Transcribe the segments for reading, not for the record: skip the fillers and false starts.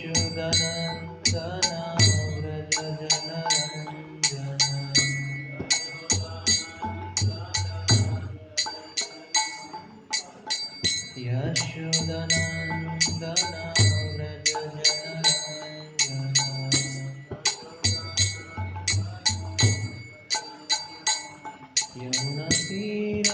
यशोदनन्दना Vraj जनरञ्जन यशोदनन्दना Vraj जनरञ्जन यमुनतीरावनचारि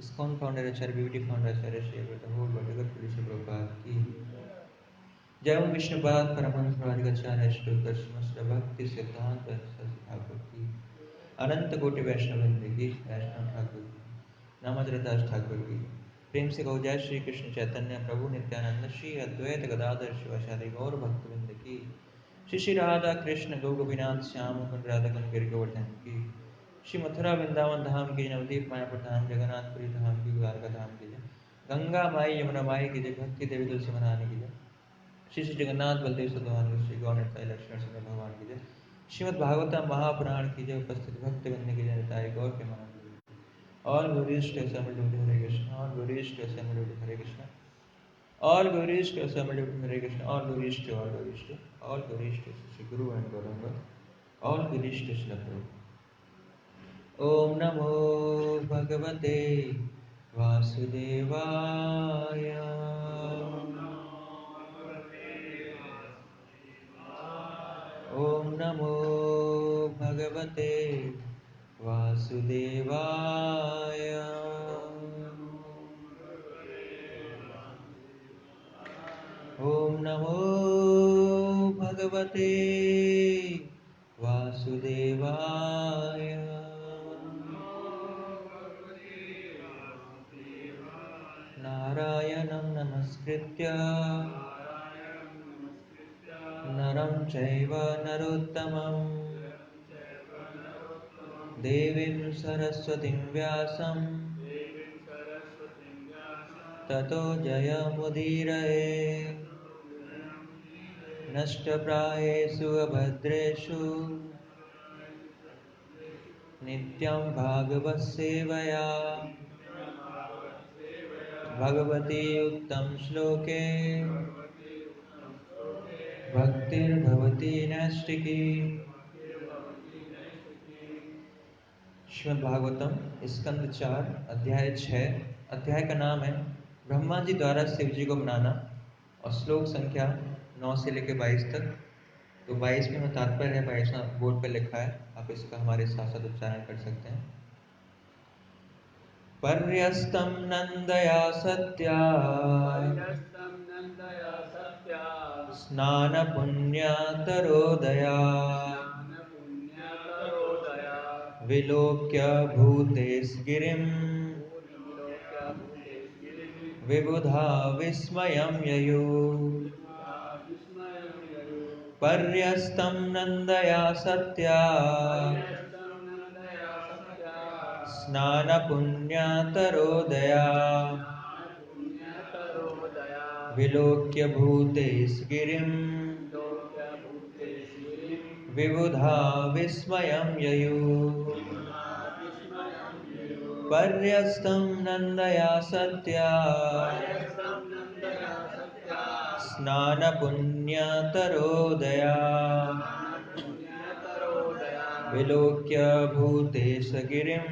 ISKCON founder Acharya Beauty founder Acharya Shri the whole vertical police Prabhupada ki जय ओम विष्णुपाद परमहंस राधिकाचार्य श्री कृष्ण भक्ति सिद्धांत सरस्वती ठाकुर की अनंत कोटि वैष्णव वृंद की वैष्णव ठाकुर की नामद्रदास ठाकुर की प्रेम से गौ जय श्री कृष्ण चैतन्य प्रभु नित्यानंद श्री अद्वैत गदाधर शिवाचार्य गौर भक्तवृंद की श्री श्री राधा कृष्ण गौ गोपीनाथ श्याम कुंड राधा कुंड गिर गोवर्धन की श्री मथुरा वृंदावन धाम की नवदीप मायापुर धाम जगन्नाथपुरी धाम की द्वारका धाम की जय गंगा माई यमुना माई की जय भक्ति देवी तुलसी मनाने की जय श्री श्री जगन्नाथ बलदेव सुभद्रा श्री गौर लक्ष्मण सिंह भगवान की जय श्रीमद् भागवतम महापुराण की जय उपस्थित भक्त बिंद की जय तारी गौर के मान All glories to Assembled Devotee Hare Krishna. All glories to Assembled Devotee Hare Krishna. All glories to Assembled Devotee Hare Krishna. All glories to all glories to Sri Guru and Gauranga. All glories to Sri Prabhu. Om Namo Bhagavate Vasudevaya. Om Namo Bhagavate Vasudevaya. Om Namo Bhagavate Vasudevaya. नमस्कृत्य नरं चैव नरोत्तमं देवीं सरस्वतीं व्यासं ततो जयमुदीरये। नष्टप्रायेषु अभद्रेषु नित्यं भागवतसेवया भगवती उत्तम श्लोके भक्तिर्भवती नैष्टिकी। श्रीमद् भागवतम स्कंद 4 अध्याय 6। अध्याय का नाम है ब्रह्मा जी द्वारा शिव जी को मनाना और श्लोक संख्या 9 से लेकर 22 तक। तो 22 में तात्पर्य है, 22वां बोर्ड पर लिखा है, आप इसका हमारे साथ साथ उच्चारण कर सकते हैं। पर्यस्तं नंदया सत्या स्नान पुण्यातरोदया विलोक्य भूतेस्गिरिं विबुधा विस्मयं ययौ। पर्यस्तं नंदया सत्या स्नान पुण्यातरोदया विलोक्य भूतेस्गिरिं विबुधा विस्मयं ययौ। पर्यस्तं नंदया सत्या स्नान पुण्यातरोदया विलोक्य भूतेस्गिरिं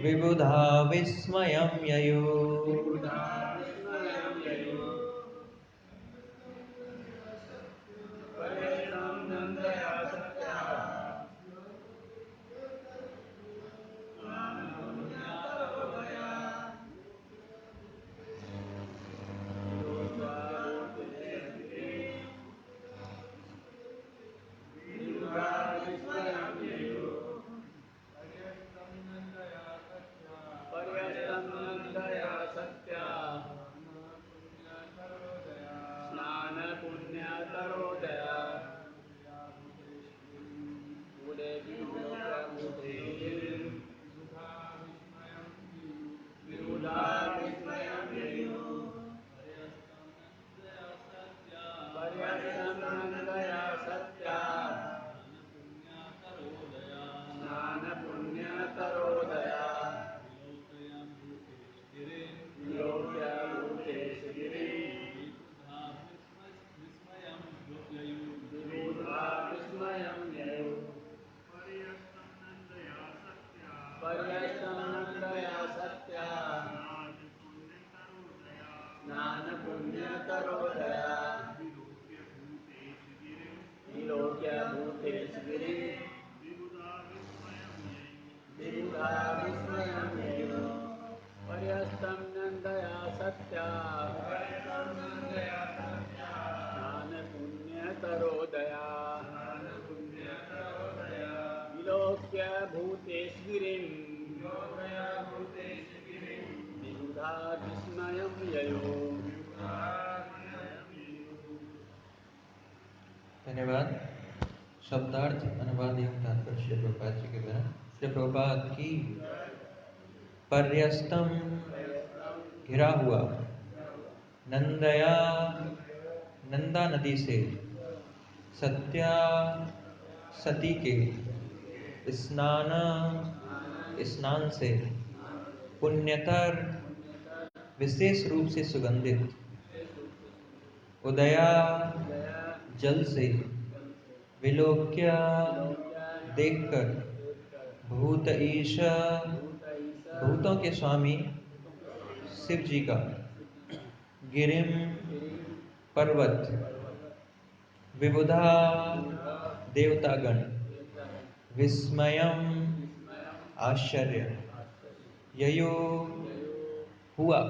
विबुधा विस्मयं ययौ। धन्यवाद। शब्दार्थ अनुवाद एवं तात्पर्य श्री प्रभुपाद जी के द्वारा। श्री प्रभुपाद की। पर्यस्तम घिरा हुआ, नंदया नंदा नदी से, सत्या सती के, स्नान स्नान से, पुण्यतर विशेष रूप से सुगंधित, उदया जल से, विलोक्य देखकर, भूत ईश भूतों के स्वामी शिव जी का, गिरिम पर्वत, विबुधा देवतागण, विस्मयम आश्चर्य, ययो हुआ।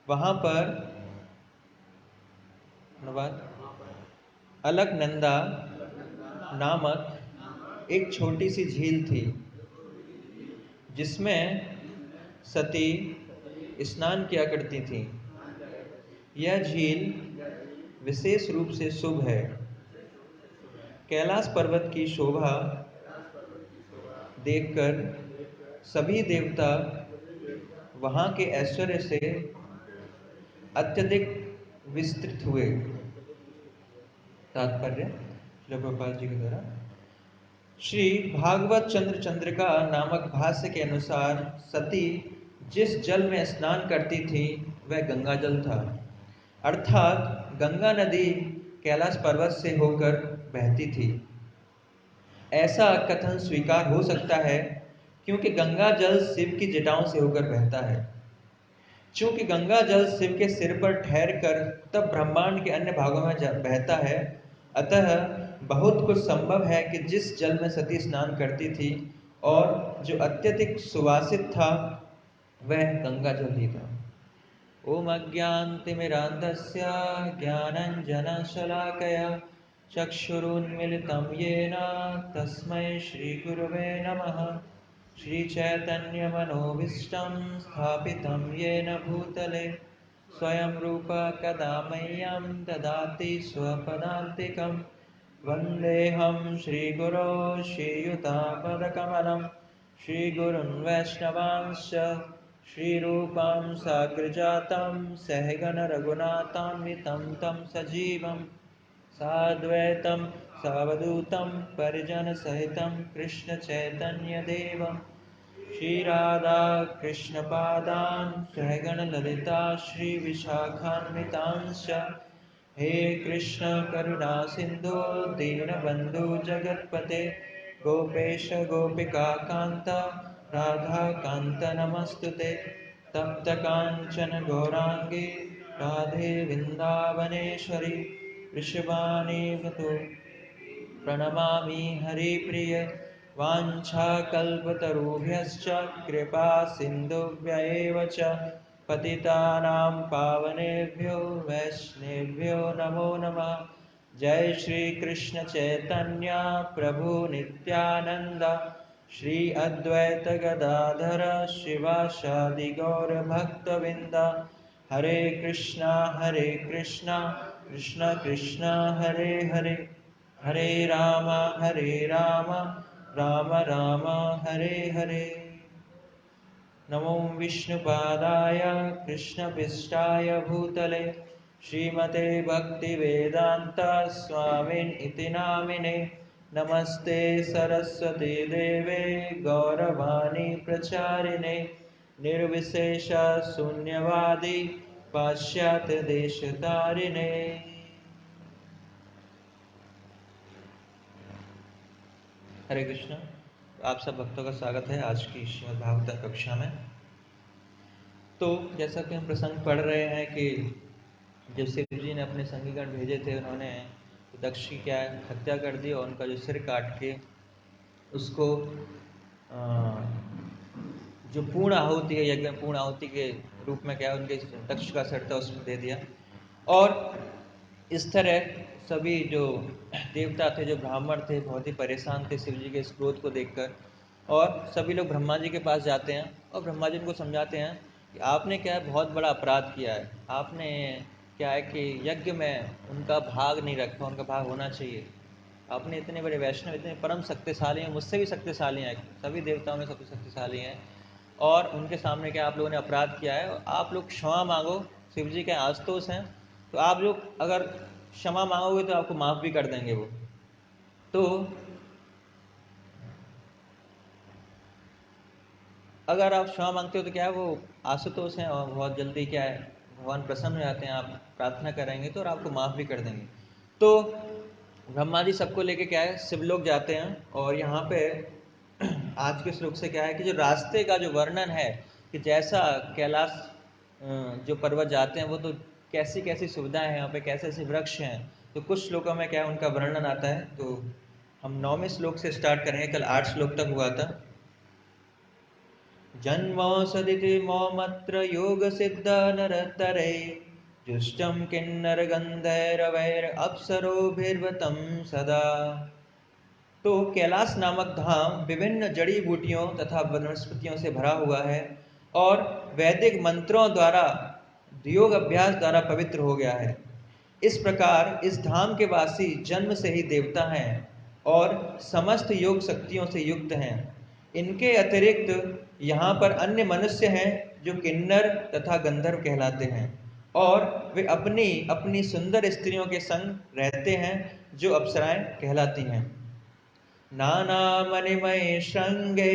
वहां पर अलकनंदा नामक एक छोटी सी झील थी, जिसमें सती स्नान किया करती थीं। यह झील विशेष रूप से शुभ है। कैलाश पर्वत की शोभा देखकर सभी देवता वहां के ऐश्वर्य से अत्यधिक विस्तृत हुए। तात्पर्य श्रील प्रभुपाद जी के द्वारा श्री भागवत चंद्र चंद्रिका नामक भाष्य के अनुसार सती जिस जल में स्नान करती थी वह गंगा जल था, अर्थात गंगा नदी कैलाश पर्वत से होकर बहती थी। ऐसा कथन स्वीकार हो सकता है क्योंकि गंगा जल शिव की जटाओं से होकर बहता है। चूंकि गंगा जल शिव के सिर पर ठहर कर तब ब्रह्मांड के अन्य भागों में बहता है, अतः बहुत कुछ संभव है कि जिस जल में सती स्नान करती थी और जो अत्यधिक सुवासित था वह गंगा जल ही था। ओम अज्ञानतिमिरान्धस्य ज्ञानाञ्जनशलाकया चक्षुरुन्मीलितं येन तस्मै श्रीगुरवे नमः। श्रीचैतन्यमनोभीष्टं स्थापितं येन भूतले स्वयं रूप कदा मह्यं ददाति स्वपदान्तिकं। वन्देऽहं श्रीगुरो श्रीयुतापदकमलं श्रीगुरुन् वैष्णवांश्च श्रीरूपं साग्रजातं सहगण रघुनाथान्वितं तं सजीवं साद्वैतं सावधूतं परिजनसहितं कृष्णचैतन्यदेवं श्रीराधा कृष्णपादान् सहगण ललिता श्रीविशाखान्वितांश्च। हे कृष्ण करुणा सिन्धु दीनबन्धु जगत्पते गोपेश गोपिका कान्त राधाकान्त नमस्तुते। तप्त काञ्चन गौराङ्गी राधे वृन्दावनेश्वरी वृषभानुसुते प्रणमामि हरिप्रिये। वाञ्छाकल्पतरुभ्यश्च कृपा सिन्धुभ्यैव च पतितानां पावनेभ्यो वैष्णवेभ्यो नमो नमः। जय श्री कृष्ण चैतन्य प्रभु नित्यानंद श्री अद्वैत गदाधर शिवासादि गौर भक्तवृंद। हरे कृष्णा कृष्णा कृष्णा हरे हरे, हरे राम राम राम हरे हरे। नमो विष्णुपादाय कृष्णपिष्टाय भूतले श्रीमते भक्तिवेदांत स्वामिन् इति नामिने। नमस्ते सरस्वती देवे गौरवाणी प्रचारिणे निर्विशेष शून्यवादी पाश्चात्य देशतारिणे। हरे कृष्ण। आप सब भक्तों का स्वागत है आज की श्रीमद् भागवत कक्षा में। तो जैसा कि हम प्रसंग पढ़ रहे हैं कि जब शिव जी ने अपने संगीगण भेजे थे, उन्होंने दक्ष की क्या हत्या कर दी और उनका जो सिर काट के उसको जो पूर्ण आहुति है, यज्ञ पूर्ण आहुति के रूप में क्या उनके दक्ष का सिर था उसमें दे दिया। और इस तरह सभी जो देवता थे, जो ब्राह्मण थे, बहुत ही परेशान थे शिव जी के इस क्रोध को देखकर। और सभी लोग ब्रह्मा जी के पास जाते हैं और ब्रह्मा जी उनको समझाते हैं कि आपने क्या है बहुत बड़ा अपराध किया है। आपने क्या है कि यज्ञ में उनका भाग नहीं रखा, उनका भाग होना चाहिए। आपने इतने बड़े वैष्णव, इतने परम शक्तिशाली हैं, मुझसे भी शक्तिशाली हैं, सभी देवताओं में सबसे शक्तिशाली हैं, और उनके सामने क्या आप लोगों ने अपराध किया है। आप लोग क्षमा मांगो, शिव जी के आस्तोष हैं, तो आप लोग अगर क्षमा मांगोगे तो आपको माफ भी कर देंगे वो। तो अगर आप क्षमा मांगते हो तो क्या है वो आशुतोष हैं और बहुत जल्दी क्या है भगवान प्रसन्न हो जाते हैं। आप प्रार्थना करेंगे तो और आपको माफ भी कर देंगे। तो ब्रह्मा जी सबको लेके क्या है शिवलोक जाते हैं। और यहाँ पे आज के श्लोक से क्या है कि जो रास्ते का जो वर्णन है कि जैसा कैलाश जो पर्वत जाते हैं वो तो कैसी कैसी सुविधाएं हैं यहाँ पे, कैसे ऐसे वृक्ष हैं। तो कुछ श्लोकों में क्या है उनका वर्णन आता है। तो हम 9वें श्लोक से स्टार्ट करेंगे, कल 8 श्लोक तक हुआ था। जन्मौषधिति मौमत्र योग सिद्ध नरतरे जुष्टम किन्नर गंधैरवैर अप्सरोभिर्वतं सदा। तो कैलाश नामक धाम विभिन्न जड़ी बूटियों तथा वनस्पतियों से भरा हुआ है और वैदिक मंत्रों द्वारा योग अभ्यास द्वारा पवित्र हो गया है। इस प्रकार इस धाम के वासी जन्म से ही देवता हैं और समस्त योग शक्तियों से युक्त हैं। इनके अतिरिक्त यहाँ पर अन्य मनुष्य हैं जो किन्नर तथा गंधर्व कहलाते हैं और वे अपनी अपनी सुंदर स्त्रियों के संग रहते हैं जो अप्सराएं कहलाती हैं। नाना मणिमय श्रृंगे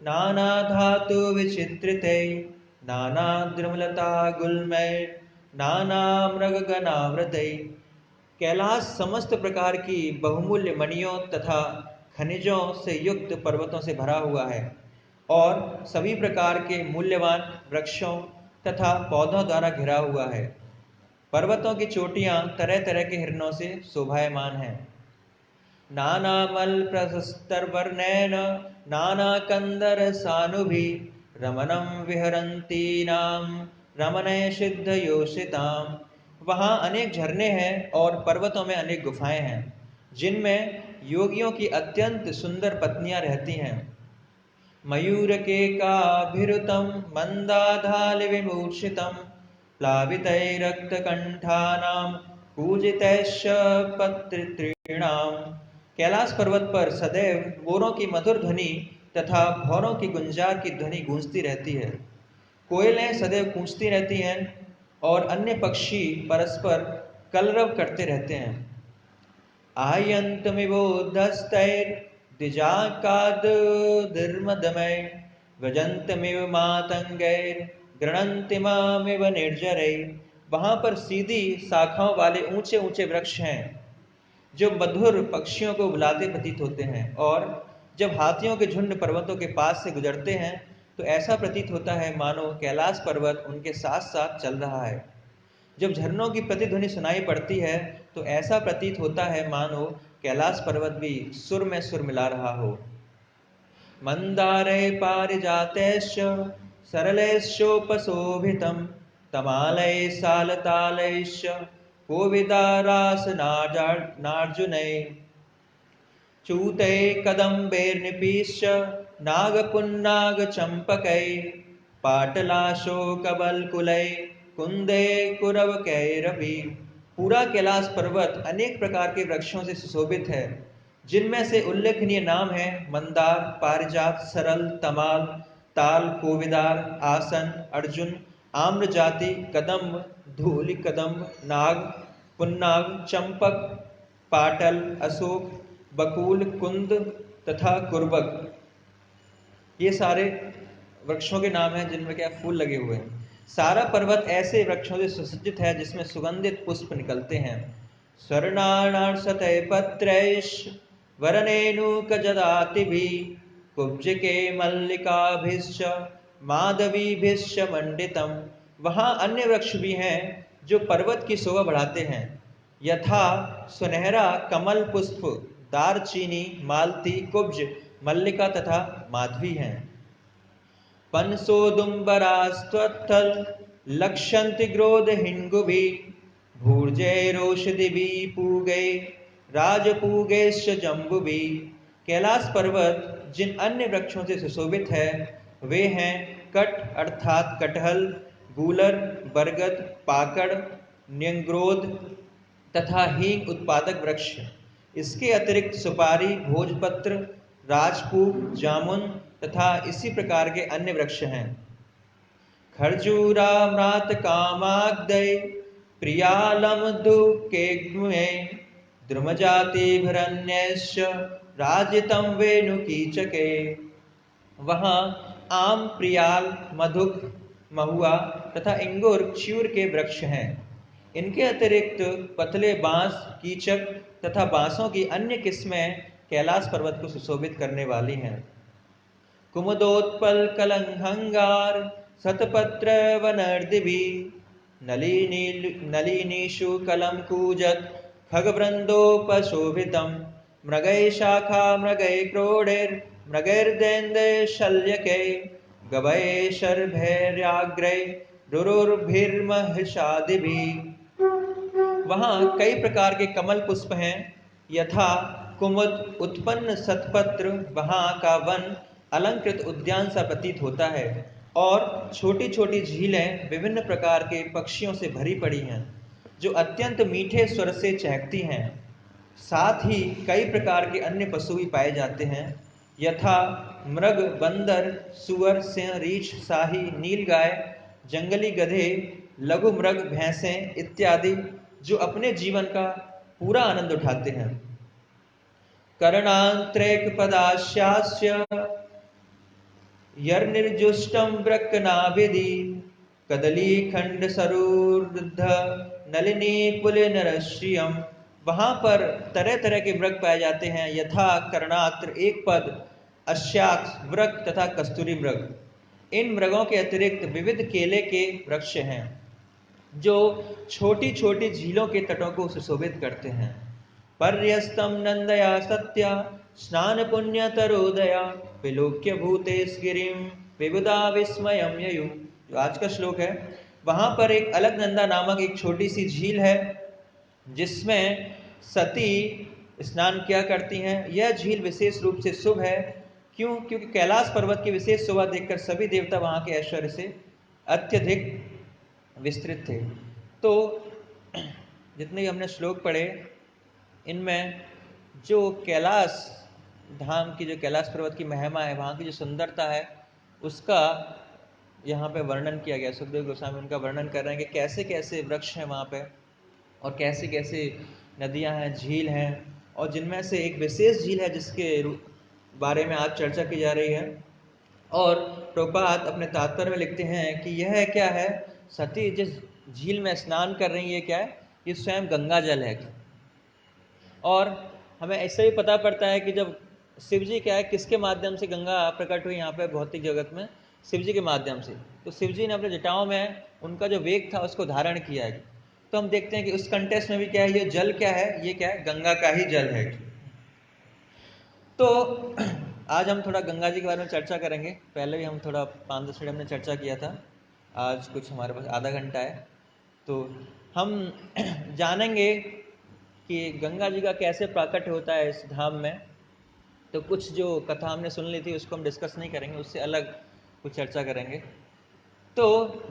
नाना धातु विचित्रिते नाना द्रुमलता गुलमय नाना मृगगणावृते। कैलाश समस्त प्रकार की बहुमूल्य मणियों तथा खनिजों से युक्त पर्वतों से भरा हुआ है और सभी प्रकार के मूल्यवान वृक्षों तथा पौधों द्वारा घिरा हुआ है। पर्वतों की चोटियां तरह तरह के हिरणों से शोभायमान हैं। नाना मल प्रशस्तर्वर्णेन नाना कंदर सानुभि रमणं विहरन्तीनां रमणे सिद्ध योषिताम। वहाँ अनेक झरने हैं और पर्वतों में अनेक गुफाएं हैं जिनमें योगियों की अत्यंत सुंदर पत्नियां रहती हैं। मयूर के काभिरुतम मंदाधाल विमूर्छितम प्लावितै रक्तकंठानाम पूजितैश्च पत्रितॄणाम। कैलाश पर्वत पर सदैव मोरों की मधुर ध्वनि तथा भौरों की गुंजार की ध्वनि गूंजती रहती है। कोयलें सदैव कूंजती रहती हैं और अन्य पक्षी परस्पर कलरव करते रहते हैं। आयन्तमिवोद्धस्तैर्द्विजाकादुर्मदमय व्रजन्तमिव मातंगैर्गृणन्तिमामिव निर्जरै। वहाँ पर सीधी शाखाओं वाले ऊंचे ऊंचे वृक्ष हैं जो मधुर पक्षियों को बुलाते प्रतीत होते हैं और जब हाथियों के झुंड पर्वतों के पास से गुजरते हैं तो ऐसा प्रतीत होता है मानो कैलाश पर्वत उनके साथ साथ चल रहा है। जब झरनों की प्रतिध्वनि सुनाई पड़ती है तो ऐसा प्रतीत होता है मानो कैलाश पर्वत भी सुर में सुर मिला रहा हो। मंदारे पारिजातैश्च सरलैश्चोपशोभितं तमालै सालतालैश्च कोविदारासनार्जुनै चूतै कदम्बैर्निपिश्च नागपुन्नागचम्पकै पाटलाशोकबलकुलै कुंदे कुरवकैरपि। पूरा कैलाश पर्वत अनेक प्रकार के वृक्षों से सुशोभित है जिनमें से उल्लेखनीय नाम है मंदार, पारिजात, सरल, तमाल, ताल, कोविदार, आसन, अर्जुन, आम्र जाति, कदम्ब, धूलि कदम्ब, नाग, पुन्नाग, चंपक, पाटल, अशोक, बकुल, कुंद तथा कुर्बक। ये सारे वृक्षों के नाम हैं जिनमें क्या फूल लगे हुए हैं। सारा पर्वत ऐसे वृक्षों से सुसज्जित है जिसमें सुगंधित पुष्प निकलते हैं। स्वर्णार्षतै पत्रैश्च वरनेनुकजदातिभिः कुब्जिके मल्लिकाभिश्च माधवीभिश्च मंडितम्। वहाँ अन्य वृक्ष भी हैं जो पर्वत की शोभा बढ़ाते हैं, यथा सुनहरा कमल पुष्प, दारचीनी, मालती, कुब्ज, मल्लिका तथा माधवी हैं। पनसोदुम्बरास्त्वत्थल लक्ष्यन्ति ग्रोधहिन्गुभिः भूर्जैरोषधिभिः पूगै राजपूगैश्च जम्बुभिः। कैलाश पर्वत जिन अन्य वृक्षों से सुशोभित है वे हैं कट अर्थात कटहल, गूलर, बरगद, पाकड़, न्यंग्रोध तथा हींग उत्पादक वृक्ष। इसके अतिरिक्त सुपारी, भोजपत्र, राजपूग, जामुन तथा इसी प्रकार के अन्य वृक्ष हैं। खरजूरा म्रात कामाग्दै प्रियालमधुकेग्मुये द्रुमजातिभिरन्यैश्च राजितं वेणुकीचके। वहाँ आम, प्रियाल, मधुक, महुआ तथा इंगूर च्यूर के वृक्ष हैं। इनके अतिरिक्त पतले बांस, कीचक तथा बांसों की अन्य किस्में कैलाश पर्वत को सुशोभित करने वाली हैं। कुमुदोत्पल कलंघंगार शतपत्र वनर्दिभिः नलिनीषु कलम कूजत खगवृंदोपशोभितं मृगै शाखा मृगै क्रोडैर् मृगैर्दैन्दै शल्यकै गवै शर्भैर्याग्रै रुरुर्भिर्महिषादिभिः। वहाँ कई प्रकार के कमल पुष्प हैं, यथा कुमुद, उत्पन्न शतपत्र। वहाँ का वन अलंकृत उद्यान सा प्रतीत होता है। और छोटी छोटी झीलें विभिन्न प्रकार के पक्षियों से भरी पड़ी हैं जो अत्यंत मीठे स्वर से चहकती हैं। साथ ही कई प्रकार के अन्य पशु भी पाए जाते हैं, यथा मृग, बंदर, सुअर, सिंह, रीछ, शाही, नीलगाय, जंगली गधे, लघु मृग, भैंसें इत्यादि, जो अपने जीवन का पूरा आनंद उठाते हैं। करणांत्रैक पदास्यास्य यर्निर्जुष्टं वृक्कनाभिधि कदली खंड सरूर्ध नलिनी पुलिनरश्रियम। वहां पर तरह तरह के वृक्ष पाए जाते हैं, यथा कर्णात्र, एक पद, अश्याक्ष वृक्ष तथा कस्तूरी मृग। इन मृगों के अतिरिक्त विविध केले के वृक्ष हैं जो छोटी छोटी झीलों के तटों को सुशोभित करते हैं। पर्यस्तम नंदया सत्या स्नान पुण्य तरोदया विलोक्य भूतेश गिरिम विबुधा विस्मयम ययु। जो आज का श्लोक है, वहां पर एक अलग नंदा नामक एक छोटी सी झील है जिसमें सती स्नान किया करती हैं। यह झील विशेष रूप से शुभ है, क्योंकि कैलाश पर्वत की विशेष शोभा देखकर सभी देवता वहां के ऐश्वर्य से अत्यधिक विस्तृत थे। तो जितने भी हमने श्लोक पढ़े, इनमें जो कैलाश धाम की, जो कैलाश पर्वत की महिमा है, वहाँ की जो सुंदरता है, उसका यहाँ पे वर्णन किया गया। सुखदेव गोस्वामी उनका वर्णन कर रहे हैं कि कैसे कैसे वृक्ष हैं वहाँ पे और कैसे कैसे नदियाँ हैं, झील हैं, और जिनमें से एक विशेष झील है जिसके बारे में आज चर्चा की जा रही है। और प्रभुपाद अपने तात्पर्य में लिखते हैं कि यह क्या है, सती जिस झील में स्नान कर रही है, क्या है, ये स्वयं गंगा जल है। और हमें ऐसे ही पता पड़ता है कि जब शिव जी, क्या है, किसके माध्यम से गंगा प्रकट हुई यहाँ पे भौतिक जगत में, शिव जी के माध्यम से। तो शिव जी ने अपने जटाओं में उनका जो वेग था उसको धारण किया है। तो हम देखते हैं कि उस कंटेस्ट में भी क्या है, ये जल क्या है, ये क्या है, गंगा का ही जल है। तो आज हम थोड़ा गंगा जी के बारे में चर्चा करेंगे। पहले भी हम थोड़ा 5-10 मिनट हमने चर्चा किया था, आज कुछ हमारे पास आधा घंटा है। तो हम जानेंगे कि गंगा जी का कैसे प्राकट्य होता है इस धाम में। तो कुछ जो कथा हमने सुन ली थी उसको हम डिस्कस नहीं करेंगे, उससे अलग कुछ चर्चा करेंगे। तो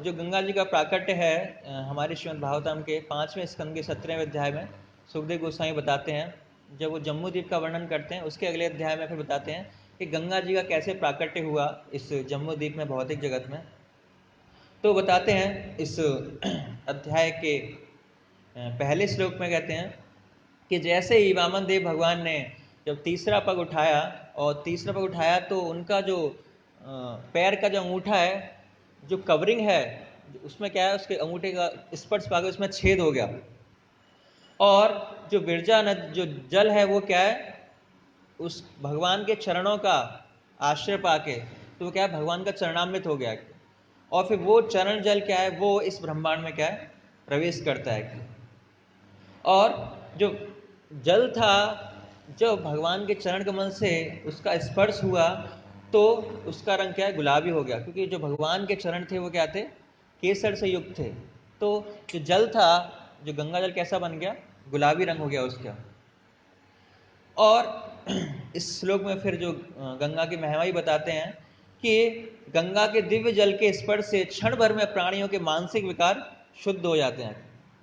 जो गंगा जी का प्राकट्य है, हमारे श्रीमद् भागवतम के 5वें स्कंद के 17वें अध्याय में सुखदेव गोस्वामी बताते हैं। जब वो जम्मू द्वीप का वर्णन करते हैं, उसके अगले अध्याय में फिर बताते हैं कि गंगा जी का कैसे प्राकट्य हुआ इस जम्मू द्वीप में, भौतिक जगत में। तो बताते हैं इस अध्याय के पहले श्लोक में, कहते हैं कि जैसे ही वामन देव भगवान ने जब तीसरा पग उठाया, और तीसरा पग उठाया तो उनका जो पैर का जो अंगूठा है, जो कवरिंग है, उसमें क्या है, उसके अंगूठे का स्पर्श पाकर उसमें छेद हो गया। और जो विरजा नद, जो जल है, वो क्या है, उस भगवान के चरणों का आश्रय पाके तो वो क्या है, भगवान का चरणामृत हो गया। और फिर वो चरण जल क्या है, वो इस ब्रह्मांड में क्या है, प्रवेश करता है। और जो जल था, जो भगवान के चरण कमल से उसका स्पर्श हुआ तो उसका रंग क्या है, गुलाबी हो गया, क्योंकि जो भगवान के चरण थे वो क्या थे, केसर से युक्त थे। तो जो जल था, जो गंगा जल कैसा बन गया, गुलाबी रंग हो गया उसका। और इस श्लोक में फिर जो गंगा की महिमा ही बताते हैं कि गंगा के दिव्य जल के स्पर्श से क्षण भर में प्राणियों के मानसिक विकार शुद्ध हो जाते हैं।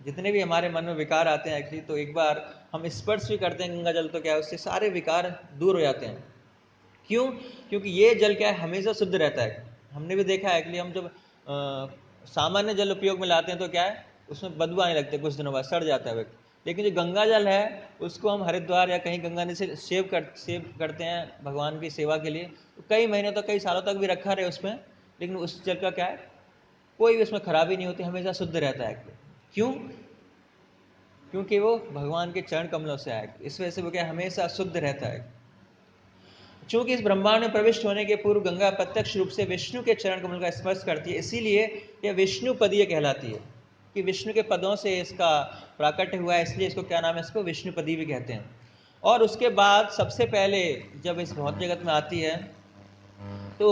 जितने भी हमारे मन में विकार आते हैं एक्चुअली, तो एक बार हम स्पर्श भी करते हैं गंगा जल तो क्या है, उससे सारे विकार दूर हो जाते हैं। क्यों? क्योंकि ये जल क्या है, हमेशा शुद्ध रहता है। हमने भी देखा है एक्चुअली, हम जब सामान्य जल उपयोग में लाते हैं तो क्या है, उसमें बदबू आने लगते हैं, कुछ दिनों बाद सड़ जाता है व्यक्ति। लेकिन जो गंगा जल है उसको हम हरिद्वार या कहीं गंगा नदी से सेव करते हैं भगवान की सेवा के लिए, तो कई महीनों तक, कई सालों तक भी रखा रहे उसमें, लेकिन उस जल का क्या है, कोई भी उसमें खराबी नहीं होती, हमेशा शुद्ध रहता है। क्यों? क्योंकि वो भगवान के चरण कमलों से आए, इस वजह से वो क्या, हमेशा शुद्ध रहता है। चूंकि इस ब्रह्मांड में प्रविष्ट होने के पूर्व गंगा प्रत्यक्ष रूप से विष्णु के चरण कमल का स्पर्श करती है, इसीलिए यह विष्णु पदीय कहलाती है, कि विष्णु के पदों से इसका प्राकट्य हुआ है, इसलिए इसको क्या नाम है, इसको विष्णुपदी भी कहते हैं। और उसके बाद सबसे पहले जब इस भौतिक जगत में आती है तो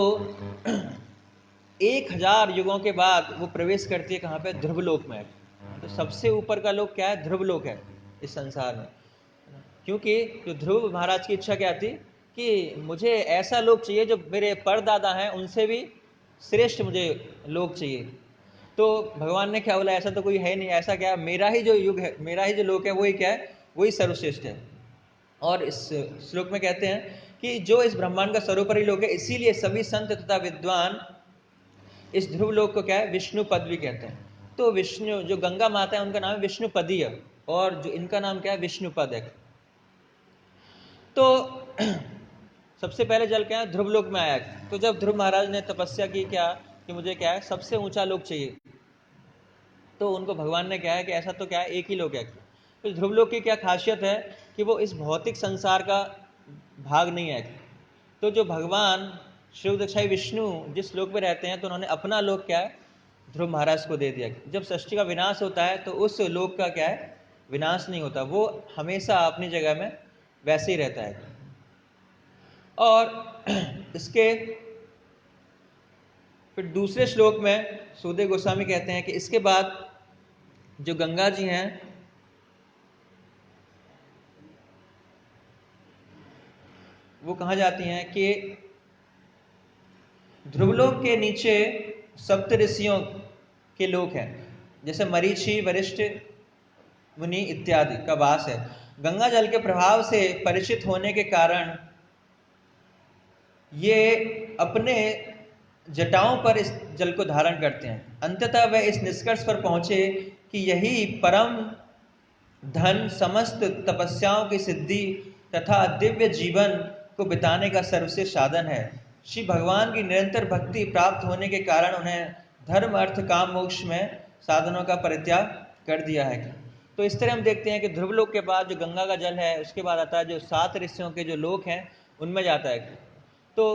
1000 युगों के बाद वो प्रवेश करती है कहाँ पे, ध्रुवलोक में। तो सबसे ऊपर का लोक क्या है, ध्रुवलोक है इस संसार में। क्योंकि जो ध्रुव महाराज की इच्छा क्या थी कि मुझे ऐसा लोक चाहिए जो मेरे परदादा हैं उनसे भी श्रेष्ठ मुझे लोक चाहिए। तो भगवान ने क्या बोला, ऐसा तो कोई है नहीं, ऐसा क्या, मेरा ही जो युग है, मेरा ही जो लोक है वही क्या है, वही सर्वश्रेष्ठ है। और इस श्लोक में कहते हैं कि जो इस ब्रह्मांड का सर्वोपरि लोक है, इसीलिए सभी संत तथा विद्वान इस ध्रुव लोक को क्या है, विष्णु पद भी कहते हैं। तो विष्णु जो गंगा माता है उनका नाम है विष्णुपदीय, और जो इनका नाम क्या है, विष्णुपद है। तो सबसे पहले जल क्या है, ध्रुव लोक में आया। तो जब ध्रुव महाराज ने तपस्या की क्या कि मुझे क्या है, सबसे ऊंचा लोक चाहिए, तो उनको भगवान ने क्या है कि ऐसा तो क्या है, एक ही लोक है। तो ध्रुव लोक की क्या खासियत है कि वो इस भौतिक संसार का भाग नहीं है। तो जो भगवान शिव दक्षाई विष्णु जिस लोक में रहते हैं, तो उन्होंने अपना लोक क्या है, ध्रुव महाराज को दे दिया। जब सृष्टि का विनाश होता है तो उस लोक का क्या है, विनाश नहीं होता, वो हमेशा अपनी जगह में वैसे ही रहता है। और इसके फिर दूसरे श्लोक में सुखदेव गोस्वामी कहते हैं कि इसके बाद जो गंगा जी हैं वो कहाँ जाती हैं कि ध्रुवलोक के नीचे सप्त ऋषियों के लोक हैं, जैसे मरीचि, वरिष्ठ मुनि इत्यादि का वास है। गंगा जल के प्रभाव से परिचित होने के कारण ये अपने जटाओं पर इस जल को धारण करते हैं। अंततः वह इस निष्कर्ष पर पहुंचे कि यही परम धन समस्त तपस्याओं की सिद्धि तथा दिव्य जीवन को बिताने का सर्वश्रेष्ठ साधन है। श्री भगवान की निरंतर भक्ति प्राप्त होने के कारण उन्हें धर्म अर्थ काम मोक्ष में साधनों का परित्याग कर दिया है। तो इस तरह हम देखते हैं कि ध्रुवलोक के बाद जो गंगा का जल है, उसके बाद आता है जो 7 ऋषियों के जो लोक हैं उनमें जाता है। तो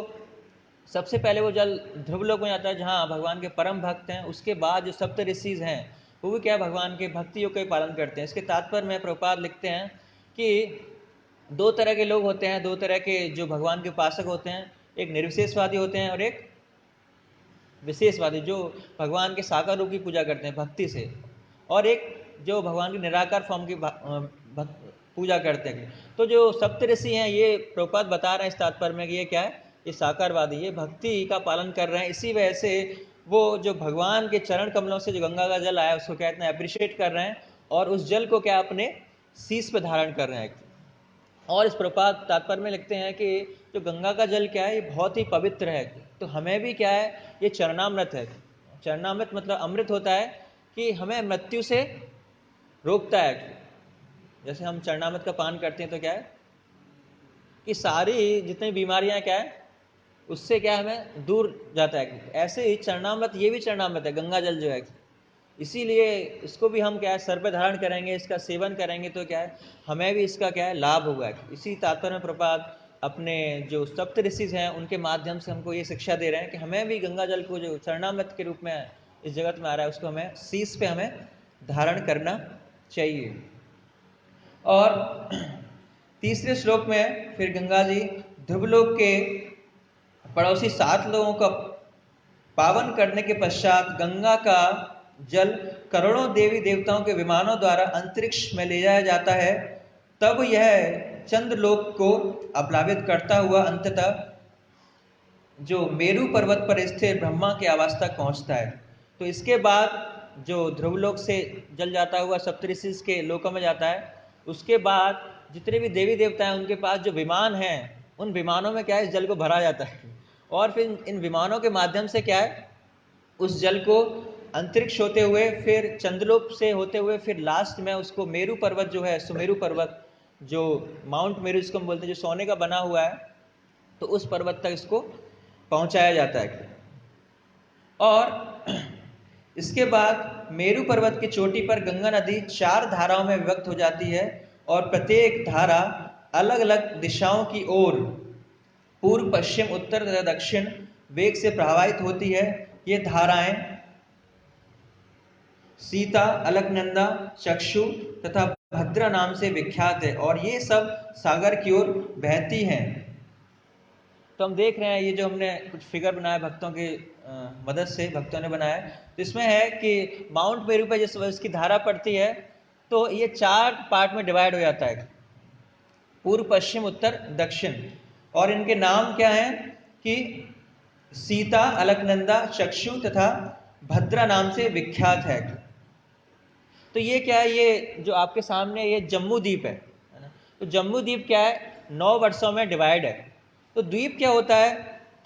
सबसे पहले वो जल ध्रुवलोक में जाता है जहाँ भगवान के परम भक्त हैं। उसके बाद जो सप्त ऋषिज हैं वो भी क्या भगवान के भक्ति योग का पालन करते हैं। इसके तात्पर्य में प्रभुपाद लिखते हैं कि 2 तरह के लोग होते हैं, 2 तरह के जो भगवान के उपासक होते हैं, एक निर्विशेषवादी होते हैं और एक विशेषवादी जो भगवान के साकार रूप की पूजा करते हैं भक्ति से, और एक जो भगवान की निराकार फॉर्म की पूजा करते हैं। तो जो सप्त ऋषि हैं ये प्रभुपाद बता रहे हैं इस तात्पर्य में कि ये क्या है, ये साकारवादी, ये भक्ति का पालन कर रहे हैं। इसी वजह से वो जो भगवान के चरण कमलों से जो गंगा का जल आया उसको क्या इतना अप्रिशिएट कर रहे हैं और उस जल को क्या अपने शीश पे धारण कर रहे हैं। और इस प्रपात तात्पर्य में लिखते हैं कि जो गंगा का जल क्या है, ये बहुत ही पवित्र है। तो हमें भी क्या है, ये चरणामृत है। चरणामृत मतलब अमृत होता है कि हमें मृत्यु से रोकता है। जैसे हम चरणामृत का पान करते हैं तो क्या है कि सारी जितनी बीमारियां क्या है उससे क्या हमें दूर जाता है। ऐसे ही चरणामृत, ये भी चरणामृत है गंगा जल जो है। इसीलिए इसको भी हम क्या है सर पे धारण करेंगे, इसका सेवन करेंगे तो क्या है हमें भी इसका क्या है लाभ होगा। इसी तात्पर्य में प्रपात अपने जो सप्त ऋषिज हैं उनके माध्यम से हमको ये शिक्षा दे रहे हैं कि हमें भी गंगा जल को जो चरणामृत के रूप में इस जगत में आ रहा है उसको हमें शीश पे हमें धारण करना चाहिए। और तीसरे श्लोक में फिर गंगा जी ध्रुवलोक के पड़ोसी 7 लोगों का पावन करने के पश्चात गंगा का जल करोड़ों देवी देवताओं के विमानों द्वारा अंतरिक्ष में ले जाया जाता है। तब यह चंद्रलोक को अप्लावित करता हुआ अंततः जो मेरु पर्वत पर स्थित ब्रह्मा के आवास तक पहुंचता है। तो इसके बाद जो ध्रुवलोक से जल जाता हुआ सप्तऋषि के लोकों में जाता है। उसके बाद जितने भी देवी देवता हैं उनके पास जो विमान हैं उन विमानों में क्या है इस जल को भरा जाता है और फिर इन विमानों के माध्यम से क्या है उस जल को अंतरिक्ष होते हुए फिर चंद्रलोक से होते हुए फिर लास्ट में उसको मेरु पर्वत जो है, सुमेरु पर्वत जो माउंट मेरु जिसको हम बोलते हैं, जो सोने का बना हुआ है, तो उस पर्वत तक इसको पहुंचाया जाता है। और इसके बाद मेरु पर्वत की चोटी पर गंगा नदी 4 धाराओं में विभक्त हो जाती है और प्रत्येक धारा अलग अलग दिशाओं की ओर पूर्व पश्चिम उत्तर तथा दक्षिण वेग से प्रवाहित होती है। ये धाराएं सीता, अलकनंदा, चक्षु तथा भद्रा नाम से विख्यात है और ये सब सागर की ओर बहती हैं। तो हम देख रहे हैं ये जो हमने कुछ फिगर बनाया भक्तों की मदद से भक्तों ने बनाया, तो इसमें है कि माउंट मेरू पर जिस इसकी धारा पड़ती है तो ये 4 पार्ट में डिवाइड हो जाता है, पूर्व पश्चिम उत्तर दक्षिण। और इनके नाम क्या हैं कि सीता, अलकनंदा, चक्षु तथा भद्रा नाम से विख्यात है। तो ये क्या है, ये जो आपके सामने ये जम्मू द्वीप है ना। तो जम्मू द्वीप क्या है, 9 वर्षों में डिवाइड है। तो द्वीप क्या होता है,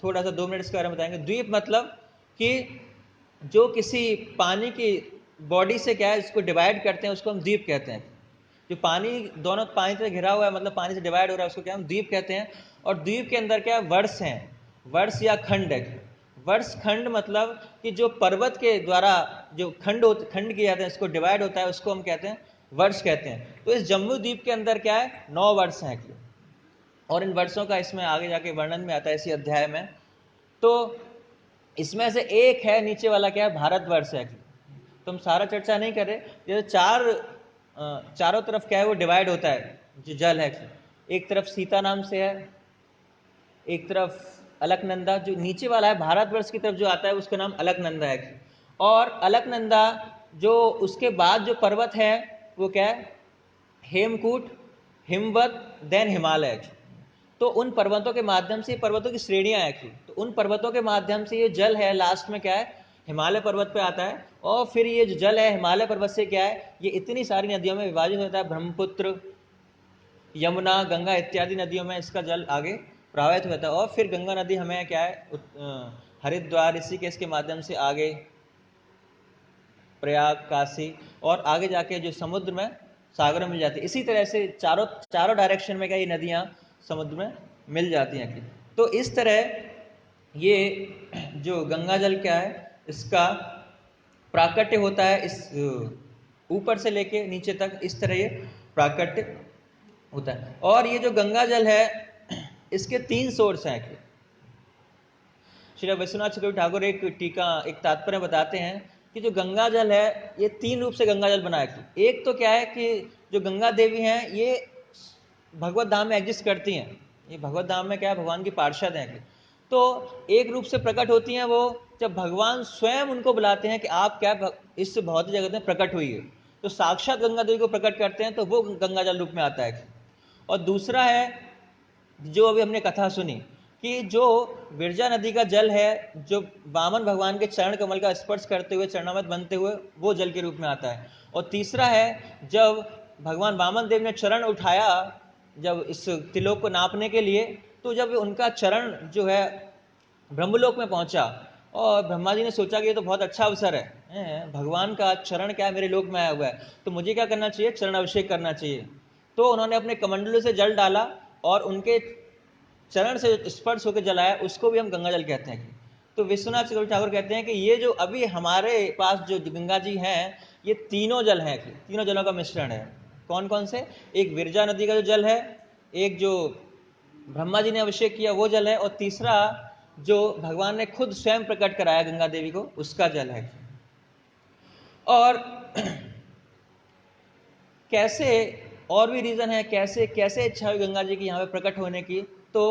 थोड़ा सा 2 मिनट इसके बारे में बताएंगे। द्वीप मतलब कि जो किसी पानी की बॉडी से क्या है इसको डिवाइड करते हैं, उसको हम द्वीप कहते हैं। जो पानी दोनों पानी से घिरा हुआ है, मतलब पानी से डिवाइड हो रहा है, उसको क्या हम द्वीप कहते हैं। और द्वीप के अंदर क्या है, वर्ष हैं, वर्ष या खंड है। वर्ष खंड मतलब कि जो पर्वत के द्वारा जो खंड किए जाते हैं, इसको डिवाइड होता है, उसको हम कहते हैं वर्ष कहते हैं। तो इस जम्मू द्वीप के अंदर क्या है, 9 वर्ष हैं। और इन वर्षों का इसमें आगे जाके वर्णन में आता है इसी अध्याय में। तो इसमें से एक है नीचे वाला, क्या है, भारतवर्ष है। तो हम सारा चर्चा नहीं कर रहे, जैसे चारों तरफ क्या है वो डिवाइड होता है, जो जल है। एक तरफ सीता नाम से है, एक तरफ अलकनंदा, जो नीचे वाला है भारतवर्ष की तरफ जो आता है उसका नाम अलकनंदा है। और अलकनंदा जो उसके बाद जो पर्वत है वो क्या है, हेमकूट, हिमवत, देन हिमालय। तो उन पर्वतों के माध्यम से, पर्वतों की श्रेणियां हैं, तो उन पर्वतों के माध्यम से ये जल है लास्ट में क्या है, हिमालय पर्वत पे आता है। और फिर ये जो जल है हिमालय पर्वत से क्या है, ये इतनी सारी नदियों में विभाजित होता है, ब्रह्मपुत्र, यमुना, गंगा इत्यादि नदियों में इसका जल आगे प्रवाहित होता है। और फिर गंगा नदी हमें क्या है, हरिद्वार, ऋषिकेश के माध्यम से आगे प्रयाग, काशी, और आगे जाके जो समुद्र में, सागर में मिल जाती है। इसी तरह से चारों डायरेक्शन में क्या ये नदियां समुद्र में मिल जाती हैं। तो इस तरह ये जो गंगा जल क्या है, इसका प्राकट्य होता है, इस ऊपर से लेके नीचे तक इस तरह ये प्राकट्य होता है। और ये जो गंगा जल है इसके 3 सोर्स हैं। श्री विश्वनाथ चक्रवर्ती ठाकुर एक टीका, एक तात्पर्य बताते हैं कि जो गंगा जल है ये 3 रूप से गंगा जल बना है। एक तो क्या है कि जो गंगा देवी हैं ये भगवत धाम में एग्जिस्ट करती हैं, ये भगवत धाम में क्या है, भगवान की पार्षद हैं। तो एक रूप से प्रकट होती हैं वो जब भगवान स्वयं उनको बुलाते हैं कि आप क्या इस भौतिक जगत में प्रकट हुई है, तो साक्षात गंगा देवी को प्रकट करते हैं, तो वो गंगा जल रूप में आता है। और दूसरा है जो अभी हमने कथा सुनी कि जो विरजा नदी का जल है, जो वामन भगवान के चरण कमल का स्पर्श करते हुए चरणामृत बनते हुए वो जल के रूप में आता है। और तीसरा है जब भगवान वामन देव ने चरण उठाया जब इस त्रिलोक को नापने के लिए, तो जब उनका चरण जो है ब्रह्मलोक में पहुंचा, और ब्रह्मा जी ने सोचा कि ये तो बहुत अच्छा अवसर है, भगवान का चरण क्या है मेरे लोक में आया हुआ है, तो मुझे क्या करना चाहिए, चरण अभिषेक करना चाहिए। तो उन्होंने अपने कमंडलों से जल डाला और उनके चरण से स्पर्श होकर जलाया, उसको भी हम गंगा जल कहते हैं। तो विश्वनाथ चक्रवर्ती ठाकुर कहते हैं कि ये जो अभी हमारे पास जो गंगा जी हैं, ये तीनों जल हैं, तीनों जलों का मिश्रण है। कौन कौन से, एक विरजा नदी का जो जल है, एक जो ब्रह्मा जी ने अभिषेक किया वो जल है, और तीसरा जो भगवान ने खुद स्वयं प्रकट कराया गंगा देवी को, उसका जल है। और कैसे, और भी रीजन है कैसे कैसे इच्छा हुई गंगा जी की यहाँ पे प्रकट होने की। तो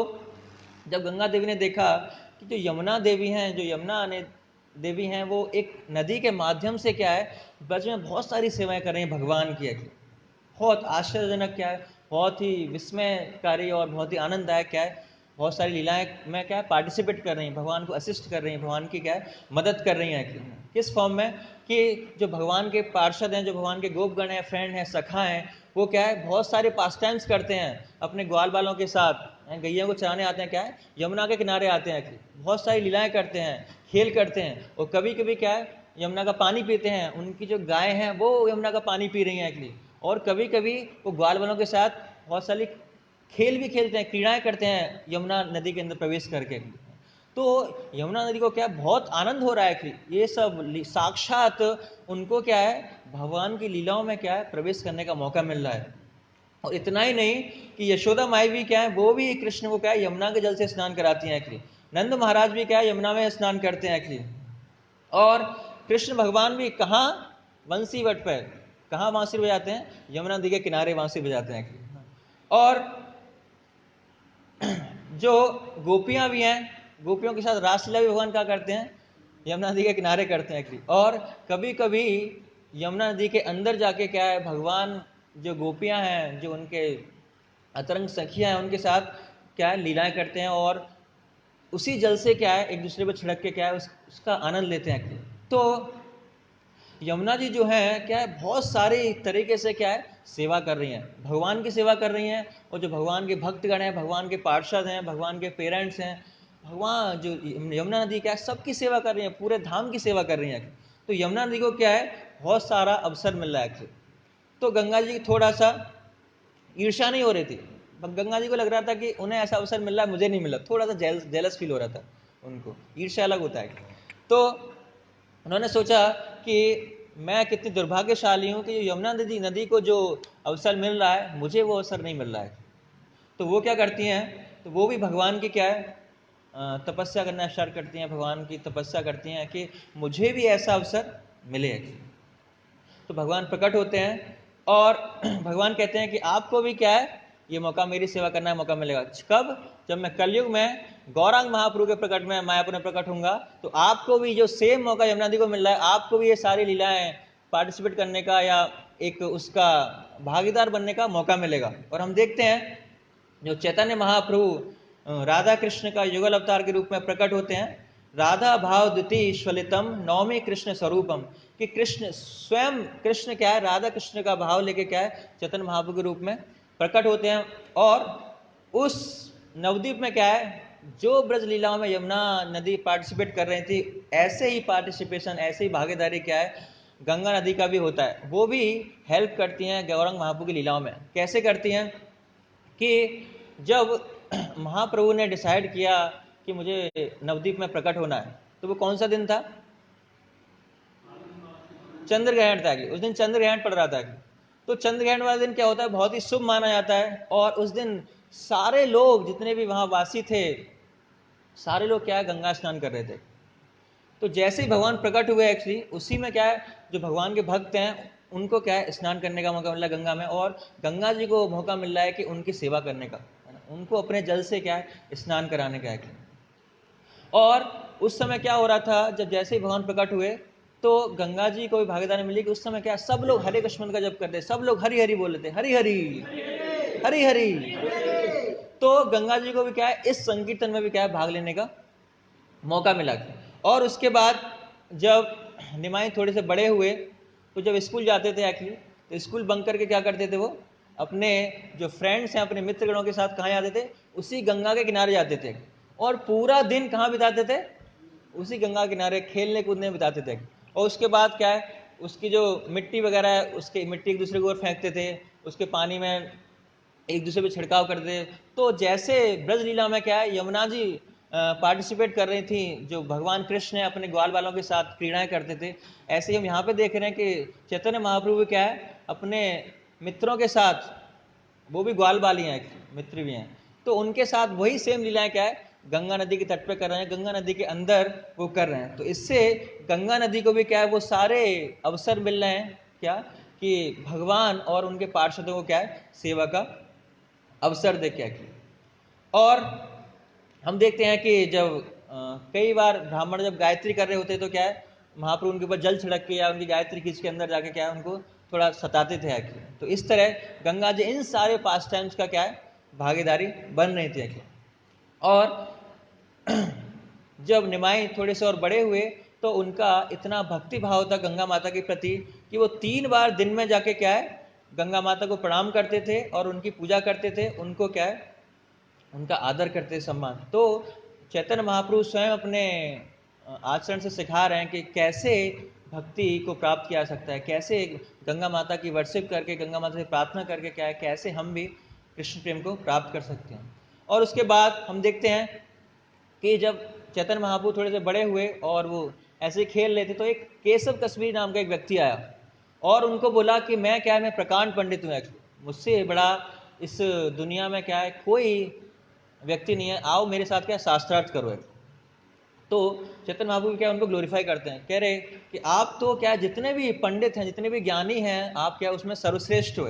जब गंगा देवी ने देखा कि जो यमुना देवी हैं, जो यमुना ने देवी हैं, वो एक नदी के माध्यम से क्या है, ब्रज में बहुत सारी सेवाएं कर रही हैं भगवान की। बहुत आश्चर्यजनक क्या है, बहुत ही विस्मयकारी और बहुत ही आनंददायक क्या है, बहुत सारी लीलाएं में क्या है पार्टिसिपेट कर रही हैं, भगवान को असिस्ट कर रही हैं, भगवान की क्या है मदद कर रही हैं। किस फॉर्म में, कि जो भगवान के पार्षद हैं, जो भगवान के गोपगण हैं, फ्रेंड हैं, सखा हैं, वो क्या है बहुत सारे पास टाइम्स करते हैं अपने ग्वाल बालों के साथ, गैया को चराने आते हैं, क्या है यमुना के किनारे आते हैं, बहुत सारी लीलाएं करते हैं, खेल करते हैं। और कभी कभी क्या है यमुना का पानी पीते हैं, उनकी जो गाय हैं वो यमुना का पानी पी रही हैं एक्चुअली। और कभी कभी वो ग्वाल बालों के साथ बहुत सारी खेल भी खेलते हैं, क्रीड़ाएं करते हैं यमुना नदी के अंदर प्रवेश करके। तो यमुना नदी को क्या बहुत आनंद हो रहा है कि ये सब साक्षात उनको क्या है भगवान की लीलाओं में क्या है प्रवेश करने का मौका मिल रहा है। और इतना ही नहीं कि यशोदा माई भी क्या है, वो भी कृष्ण को क्या है यमुना के जल से स्नान कराती हैं एक्चुअली। नंद महाराज भी क्या है यमुना में स्नान करते हैं एक्चुअली। और कृष्ण भगवान भी कहाँ, बंसी वट पर कहाँ बांसुरी बजाते हैं, यमुना नदी के किनारे बांसुरी बजाते हैं। और जो गोपियां भी हैं, गोपियों के साथ रासलीला भी भगवान क्या करते हैं, यमुना नदी के किनारे करते हैं। और कभी कभी यमुना नदी के अंदर जाके क्या है भगवान जो गोपियां हैं, जो उनके अतरंग सखियां हैं, उनके साथ क्या है लीलाएं करते हैं। और उसी जल से क्या है एक दूसरे पर छिड़क के क्या है उसका आनंद लेते हैं। तो यमुना जी जो है क्या है बहुत सारे तरीके से क्या है सेवा कर रही हैं, भगवान की सेवा कर रही हैं, और जो भगवान के भक्तगण हैं, भगवान के पार्षद हैं, भगवान के पेरेंट्स हैं, भगवान जो यमुना नदी क्या है सबकी सेवा कर रही हैं, पूरे धाम की सेवा कर रही हैं। तो यमुना नदी को क्या है बहुत सारा अवसर मिल रहा है। तो गंगा जी की थोड़ा सा ईर्ष्या नहीं हो रही थी, गंगा जी को लग रहा था कि उन्हें ऐसा अवसर मिल रहा है मुझे नहीं मिला, थोड़ा सा जेलस फील हो रहा था उनको, ईर्ष्या अलग होता है। तो उन्होंने सोचा कि मैं कितनी दुर्भाग्यशाली हूँ कि यमुना नदी को जो अवसर मिल रहा है मुझे वो अवसर नहीं मिल रहा है। तो वो क्या करती हैं, तो वो भी भगवान की क्या है तपस्या करना स्टार्ट करती हैं, भगवान की तपस्या करती हैं कि मुझे भी ऐसा अवसर मिले। तो भगवान प्रकट होते हैं और भगवान कहते हैं कि आपको भी क्या है ये मौका, मेरी सेवा करना है, मौका मिलेगा। कब? जब मैं कलयुग में गौरांग महाप्रभु के प्रकट में मायापुर में प्रकट होऊंगा, तो आपको भी जो सेम मौका यमुना नदी को मिल रहा है, आपको भी ये सारी लीलाएं पार्टिसिपेट करने का या एक उसका भागीदार बनने का मौका मिलेगा। और हम देखते हैं जो चैतन्य महाप्रभु राधा कृष्ण का युगल अवतार के रूप में प्रकट होते हैं, राधा भाव द्वितीय स्वलितम नौमी कृष्ण स्वरूपम, कि कृष्ण स्वयं कृष्ण क्या है राधा कृष्ण का भाव लेके क्या है चैतन्य महाप्रभु के रूप में प्रकट होते हैं। और उस नवद्वीप में क्या है जो ब्रज लीलाओं में यमुना नदी पार्टिसिपेट कर रही थी, ऐसे ही पार्टिसिपेशन, ऐसे ही भागीदारी क्या है गंगा नदी का भी होता है। वो भी हेल्प करती हैं गौरांग महाप्रभु की लीलाओं में। कैसे करती हैं कि जब महाप्रभु ने डिसाइड किया कि मुझे नवद्वीप में प्रकट होना है, तो वो कौन सा दिन था? चंद्र ग्रहण था कि उस दिन चंद्र ग्रहण पड़ रहा था कि, तो चंद्र ग्रहण वाला दिन क्या होता है बहुत ही शुभ माना जाता है। और उस दिन सारे लोग जितने भी वहां वासी थे सारे लोग क्या है गंगा स्नान कर रहे थे। तो जैसे ही भगवान प्रकट हुए एक्चुअली उसी में क्या है जो भगवान के भक्त हैं उनको क्या है स्नान करने का मौका मिला गंगा में, और गंगा जी को मौका मिल रहा है कि उनकी सेवा करने का, है ना, उनको अपने जल से क्या है स्नान कराने का है। और उस समय क्या हो रहा था जब जैसे ही भगवान प्रकट हुए तो गंगा जी को भी भागीदारी मिली कि उस समय क्या सब लोग हरे कृष्ण का जप करते, सब लोग हरि हरि बोल रहे थे, हरि हरि हरि हरि। तो गंगा जी को भी क्या है इस संकीर्तन में भी क्या है भाग लेने का मौका मिला। और उसके बाद जब निमाई थोड़े से बड़े हुए तो जब स्कूल जाते थे एक्चुअली, तो स्कूल बंक करके क्या करते थे वो अपने जो फ्रेंड्स हैं अपने मित्रगणों के साथ कहाँ जाते थे? उसी गंगा के किनारे जाते थे और पूरा दिन कहाँ बिताते थे? उसी गंगा किनारे खेलने कूदने में बिताते थे। और उसके बाद क्या है उसकी जो मिट्टी वगैरह है उसकी मिट्टी एक दूसरे की ओर फेंकते थे, उसके पानी में एक दूसरे पे छिड़काव करते थे। तो जैसे ब्रज लीला में क्या है यमुना जी पार्टिसिपेट कर रही थी, जो भगवान कृष्ण है अपने ग्वाल बालों के साथ क्रीड़ाएं करते थे, ऐसे ही हम यहाँ पे देख रहे हैं कि चैतन्य महाप्रभु क्या है अपने मित्रों के साथ, वो भी ग्वाल बाली हैं मित्र भी हैं, तो उनके साथ वही सेम लीलाएं क्या है गंगा नदी के तट पे कर रहे हैं, गंगा नदी के अंदर वो कर रहे हैं। तो इससे गंगा नदी को भी क्या है वो सारे अवसर मिल रहे हैं क्या कि भगवान और उनके पार्षदों को क्या है सेवा का अवसर दे क्या किया। और हम देखते हैं कि जब कई बार ब्राह्मण जब गायत्री कर रहे होते तो क्या है महाप्रभु उनके ऊपर जल छिड़क के या उनकी गायत्री खींच के अंदर जाके क्या है उनको थोड़ा सताते थे। तो इस तरह गंगा जी इन सारे पास टाइम्स का क्या है भागीदारी बन रही थी। और जब निमाई थोड़े से और बड़े हुए तो उनका इतना भक्ति भाव था गंगा माता के प्रति कि वो 3 बार दिन में जाके क्या है गंगा माता को प्रणाम करते थे और उनकी पूजा करते थे, उनको क्या है उनका आदर करते थे, सम्मान। तो चैतन्य महाप्रभु स्वयं अपने आचरण से सिखा रहे हैं कि कैसे भक्ति को प्राप्त किया जा सकता है, कैसे गंगा माता की वर्शिप करके गंगा माता से प्रार्थना करके क्या है कैसे हम भी कृष्ण प्रेम को प्राप्त कर सकते हैं। और उसके बाद हम देखते हैं कि जब चैतन्य महाप्रभु थोड़े से बड़े हुए और वो ऐसे खेल रहे थे तो एक केशव कश्मीरी नाम का एक व्यक्ति आया और उनको बोला कि मैं क्या है मैं प्रकांड पंडित हूँ, मुझसे बड़ा इस दुनिया में क्या है कोई व्यक्ति नहीं है, आओ मेरे साथ क्या शास्त्रार्थ करो। तो चैतन्य महाप्रभु क्या उनको ग्लोरीफाई करते हैं, कह रहे कि आप तो क्या जितने भी पंडित हैं जितने भी ज्ञानी हैं आप क्या उसमें सर्वश्रेष्ठ हो।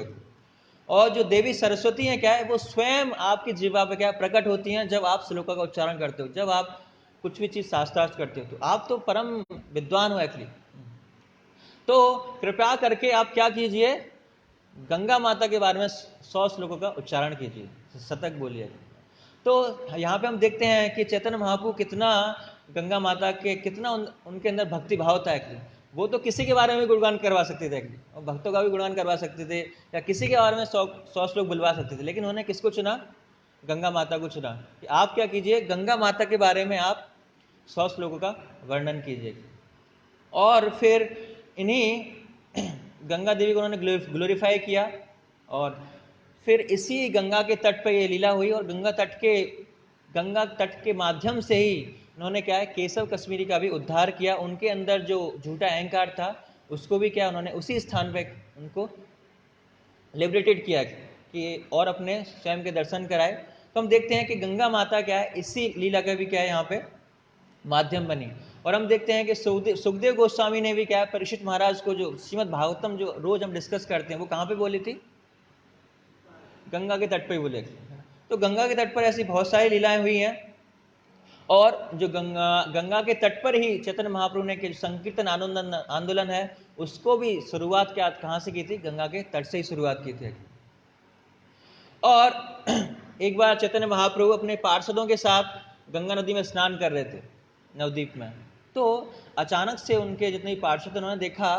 और जो देवी सरस्वती हैं क्या है वो स्वयं आपकी जीवा पे क्या प्रकट होती हैं जब आप श्लोका का उच्चारण करते हो, जब आप कुछ भी चीज शास्त्रार्थ करते हो, तो आप तो परम विद्वान हो एक्चुअली। तो कृपया करके आप क्या कीजिए गंगा माता के बारे में 100 श्लोकों का उच्चारण कीजिए, शतक बोलिए। तो यहाँ पे हम देखते हैं कि चैतन्य महाप्रभु कितना गंगा माता के कितना उनके अंदर भक्ति भाव था एक्चुअली। वो तो किसी के बारे में गुणगान करवा सकते थे एक्चुअली, और भक्तों का भी गुणगान करवा सकते थे, या किसी के बारे में 100 श्लोक बुलवा सकते थे, लेकिन उन्होंने किसको चुना? गंगा माता को चुना कि आप क्या कीजिए, गंगा माता के बारे में आप 100 श्लोकों का वर्णन कीजिए। और फिर इन्हीं गंगा देवी को उन्होंने ग्लोरीफाई किया, और फिर इसी गंगा के तट पर ये लीला हुई, और गंगा तट के माध्यम से ही उन्होंने क्या है, केशव कश्मीरी का भी उद्धार किया। उनके अंदर जो झूठा अहंकार था उसको भी क्या, उन्होंने उसी स्थान पे उनको लिबरेटेड किया कि और अपने स्वयं के दर्शन कराए। तो हम देखते हैं कि गंगा माता क्या है, इसी लीला का भी क्या है यहाँ पे माध्यम बनी। और हम देखते हैं कि सुखदेव गोस्वामी ने भी क्या है, परीक्षित महाराज को जो श्रीमद् भागवतम जो रोज हम डिस्कस करते हैं वो कहाँ पे बोली थी? गंगा के तट पर ही बोले। तो गंगा के तट पर ऐसी बहुत सारी लीलाएं हुई हैं, और जो गंगा के तट पर ही चैतन्य महाप्रभु ने जो संकीर्तन आंदोलन है उसको भी शुरुआत क्या कहाँ से की थी? गंगा के तट से ही शुरुआत की थी। और एक बार चैतन्य महाप्रभु अपने पार्षदों के साथ गंगा नदी में स्नान कर रहे थे नवद्वीप में, तो अचानक से उनके जितने पार्षद उन्होंने देखा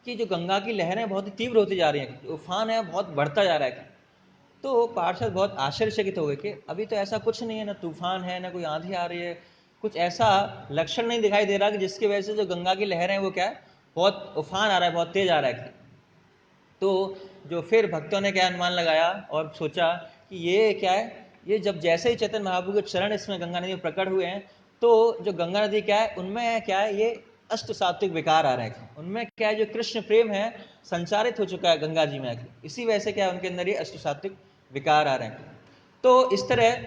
कि जो गंगा की लहरें बहुत ही तीव्र होती जा रही हैं, उफान है बहुत बढ़ता जा रहा है। तो पार्षद बहुत आश्चर्यचकित हो गए कि अभी तो ऐसा कुछ नहीं है, ना तूफान है, ना कोई आंधी आ रही है, कुछ ऐसा लक्षण नहीं दिखाई दे रहा कि जिसकी वजह से जो गंगा की लहरें हैं वो क्या है, बहुत उफान आ रहा है, बहुत तेज आ रहा है। तो जो फिर भक्तों ने क्या अनुमान लगाया और सोचा कि ये क्या है, ये जब जैसे ही चैतन्य महाप्रभु के चरण इसमें गंगा नदी में प्रकट हुए हैं, तो जो गंगा नदी क्या है, उनमें क्या है, ये अष्ट सात्विक विकार आ रहे हैं। उनमें क्या है, जो कृष्ण प्रेम है संचारित हो चुका है गंगा जी में, इसी वजह से क्या है, उनके अंदर ये अष्ट सात्विक विकार आ रहे हैं। तो इस तरह